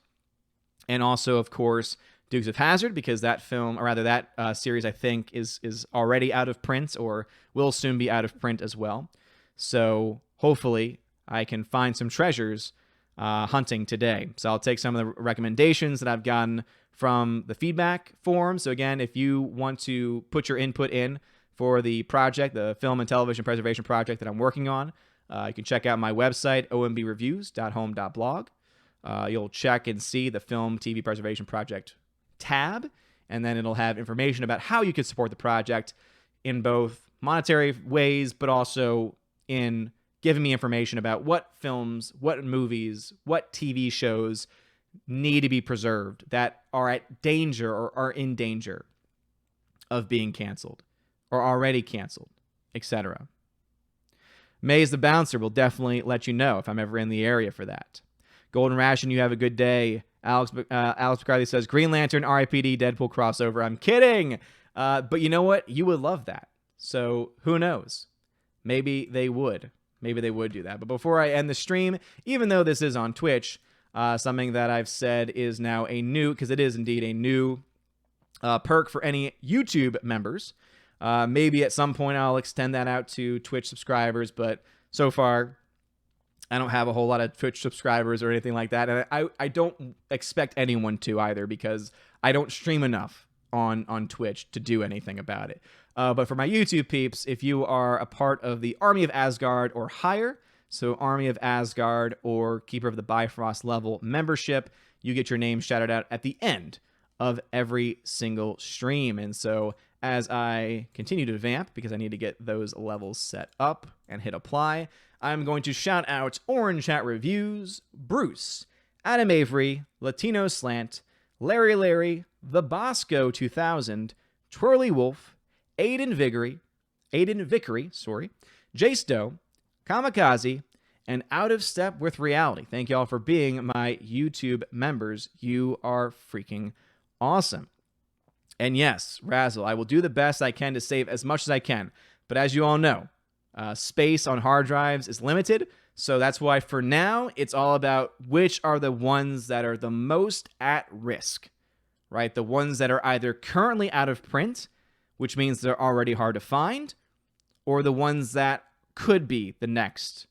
And also, of course, Dukes of Hazzard, because that film, or rather that series, I think, is already out of print or will soon be out of print as well. So hopefully I can find some treasures hunting today. So I'll take some of the recommendations that I've gotten from the feedback form. So again, if you want to put your input in for the project, the film and television preservation project that I'm working on, you can check out my website, ombreviews.home.blog. You'll check and see the Film TV Preservation Project tab, and then it'll have information about how you can support the project in both monetary ways, but also in giving me information about what films, what movies, what TV shows need to be preserved that are at danger or are in danger of being canceled or already canceled, etc. Maze the Bouncer will definitely let you know if I'm ever in the area for that. Golden Ration, you have a good day. Alex McCarthy says, Green Lantern, RIPD, Deadpool crossover. I'm kidding. But you know what? You would love that. So who knows? Maybe they would. Maybe they would do that. But before I end the stream, even though this is on Twitch, something that I've said is now a new, because it is indeed a new perk for any YouTube members. Maybe at some point I'll extend that out to Twitch subscribers, but so far I don't have a whole lot of Twitch subscribers or anything like that. And I don't expect anyone to either, because I don't stream enough on Twitch to do anything about it. But for my YouTube peeps, if you are a part of the Army of Asgard or higher, so Army of Asgard or Keeper of the Bifrost level membership, you get your name shouted out at the end of every single stream. And so as I continue to vamp, because I need to get those levels set up and hit apply, I'm going to shout out Orange Chat Reviews, Bruce, Adam Avery, Latino Slant, Larry, The Bosco 2000, Twirly Wolf, Aiden Vickery, Jay Stowe, Kamikaze, and Out of Step with Reality. Thank y'all for being my YouTube members. You are freaking awesome. And yes, Razzle, I will do the best I can to save as much as I can. But as you all know, space on hard drives is limited. So that's why for now, it's all about which are the ones that are the most at risk, right? The ones that are either currently out of print, which means they're already hard to find, or the ones that could be the next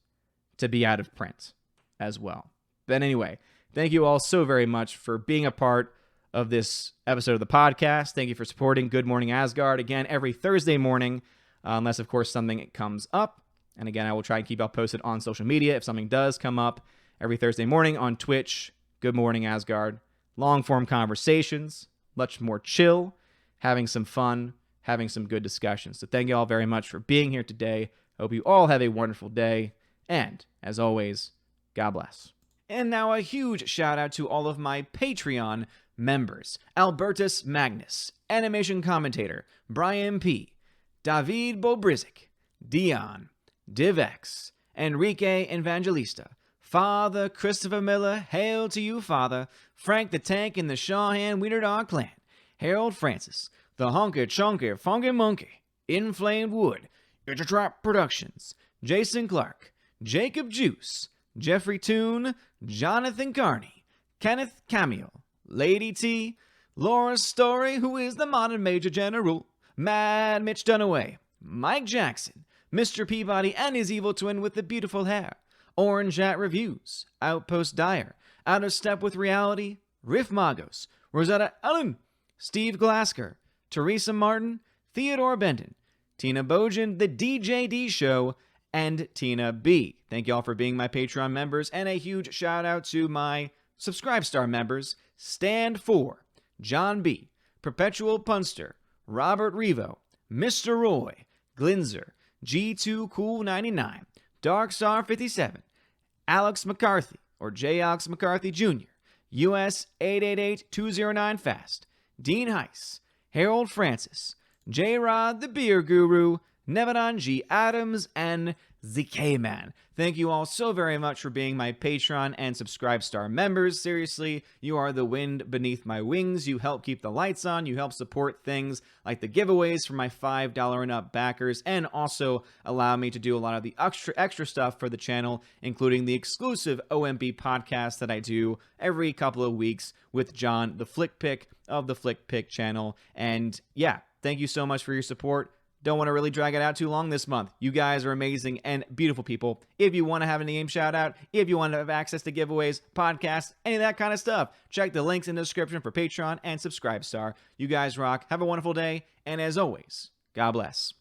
to be out of print as well. But anyway, thank you all so very much for being a part of this episode of the podcast. Thank you for supporting Good Morning Asgard. Again, every Thursday morning, unless, of course, something comes up. And again, I will try and keep y'all posted on social media if something does come up. Every Thursday morning on Twitch, Good Morning Asgard. Long-form conversations, much more chill, having some fun, having some good discussions. So thank you all very much for being here today. Hope you all have a wonderful day. And, as always, God bless. And now a huge shout out to all of my Patreon members. Albertus Magnus, Animation Commentator, Brian P., David Bobrizik, Dion, DivX, Enrique Evangelista, Father Christopher Miller, hail to you, Father, Frank the Tank and the Shawhan Wiener Dog Clan, Harold Francis, the Honker Chonker Funky Monkey, Inflamed Wood, Trap Productions, Jason Clark, Jacob Juice, Jeffrey Toon, Jonathan Carney, Kenneth Camille, Lady T, Laura Story, who is the modern Major General, Mad Mitch Dunaway, Mike Jackson, Mr. Peabody and his evil twin with the beautiful hair, Orange At Reviews, Outpost Dyer, Out of Step with Reality, Riff Magos, Rosetta Allen, Steve Glasker, Teresa Martin, Theodore Benton, Tina Bojan, The DJD Show, and Tina B. Thank y'all for being my Patreon members, and a huge shout out to my Subscribe Star members, Stand For, John B., Perpetual Punster, Robert Revo, Mr. Roy, Glinzer, G2 Cool 99, Dark Star 57, Alex McCarthy, or J. Alex McCarthy Jr., US 888209 Fast, Dean Heiss, Harold Francis, J. Rod the Beer Guru, Nevedon G. Adams, and ZK Man. Thank you all so very much for being my Patreon and Subscribe Star members. Seriously, you are the wind beneath my wings. You help keep the lights on. You help support things like the giveaways for my $5 and up backers, and also allow me to do a lot of the extra stuff for the channel, including the exclusive OMB podcast that I do every couple of weeks with John, the Flick Pick of the Flick Pick channel. And yeah, thank you so much for your support. Don't want to really drag it out too long this month. You guys are amazing and beautiful people. If you want to have a name shout out, if you want to have access to giveaways, podcasts, any of that kind of stuff, check the links in the description for Patreon and Subscribe Star. You guys rock. Have a wonderful day. And as always, God bless.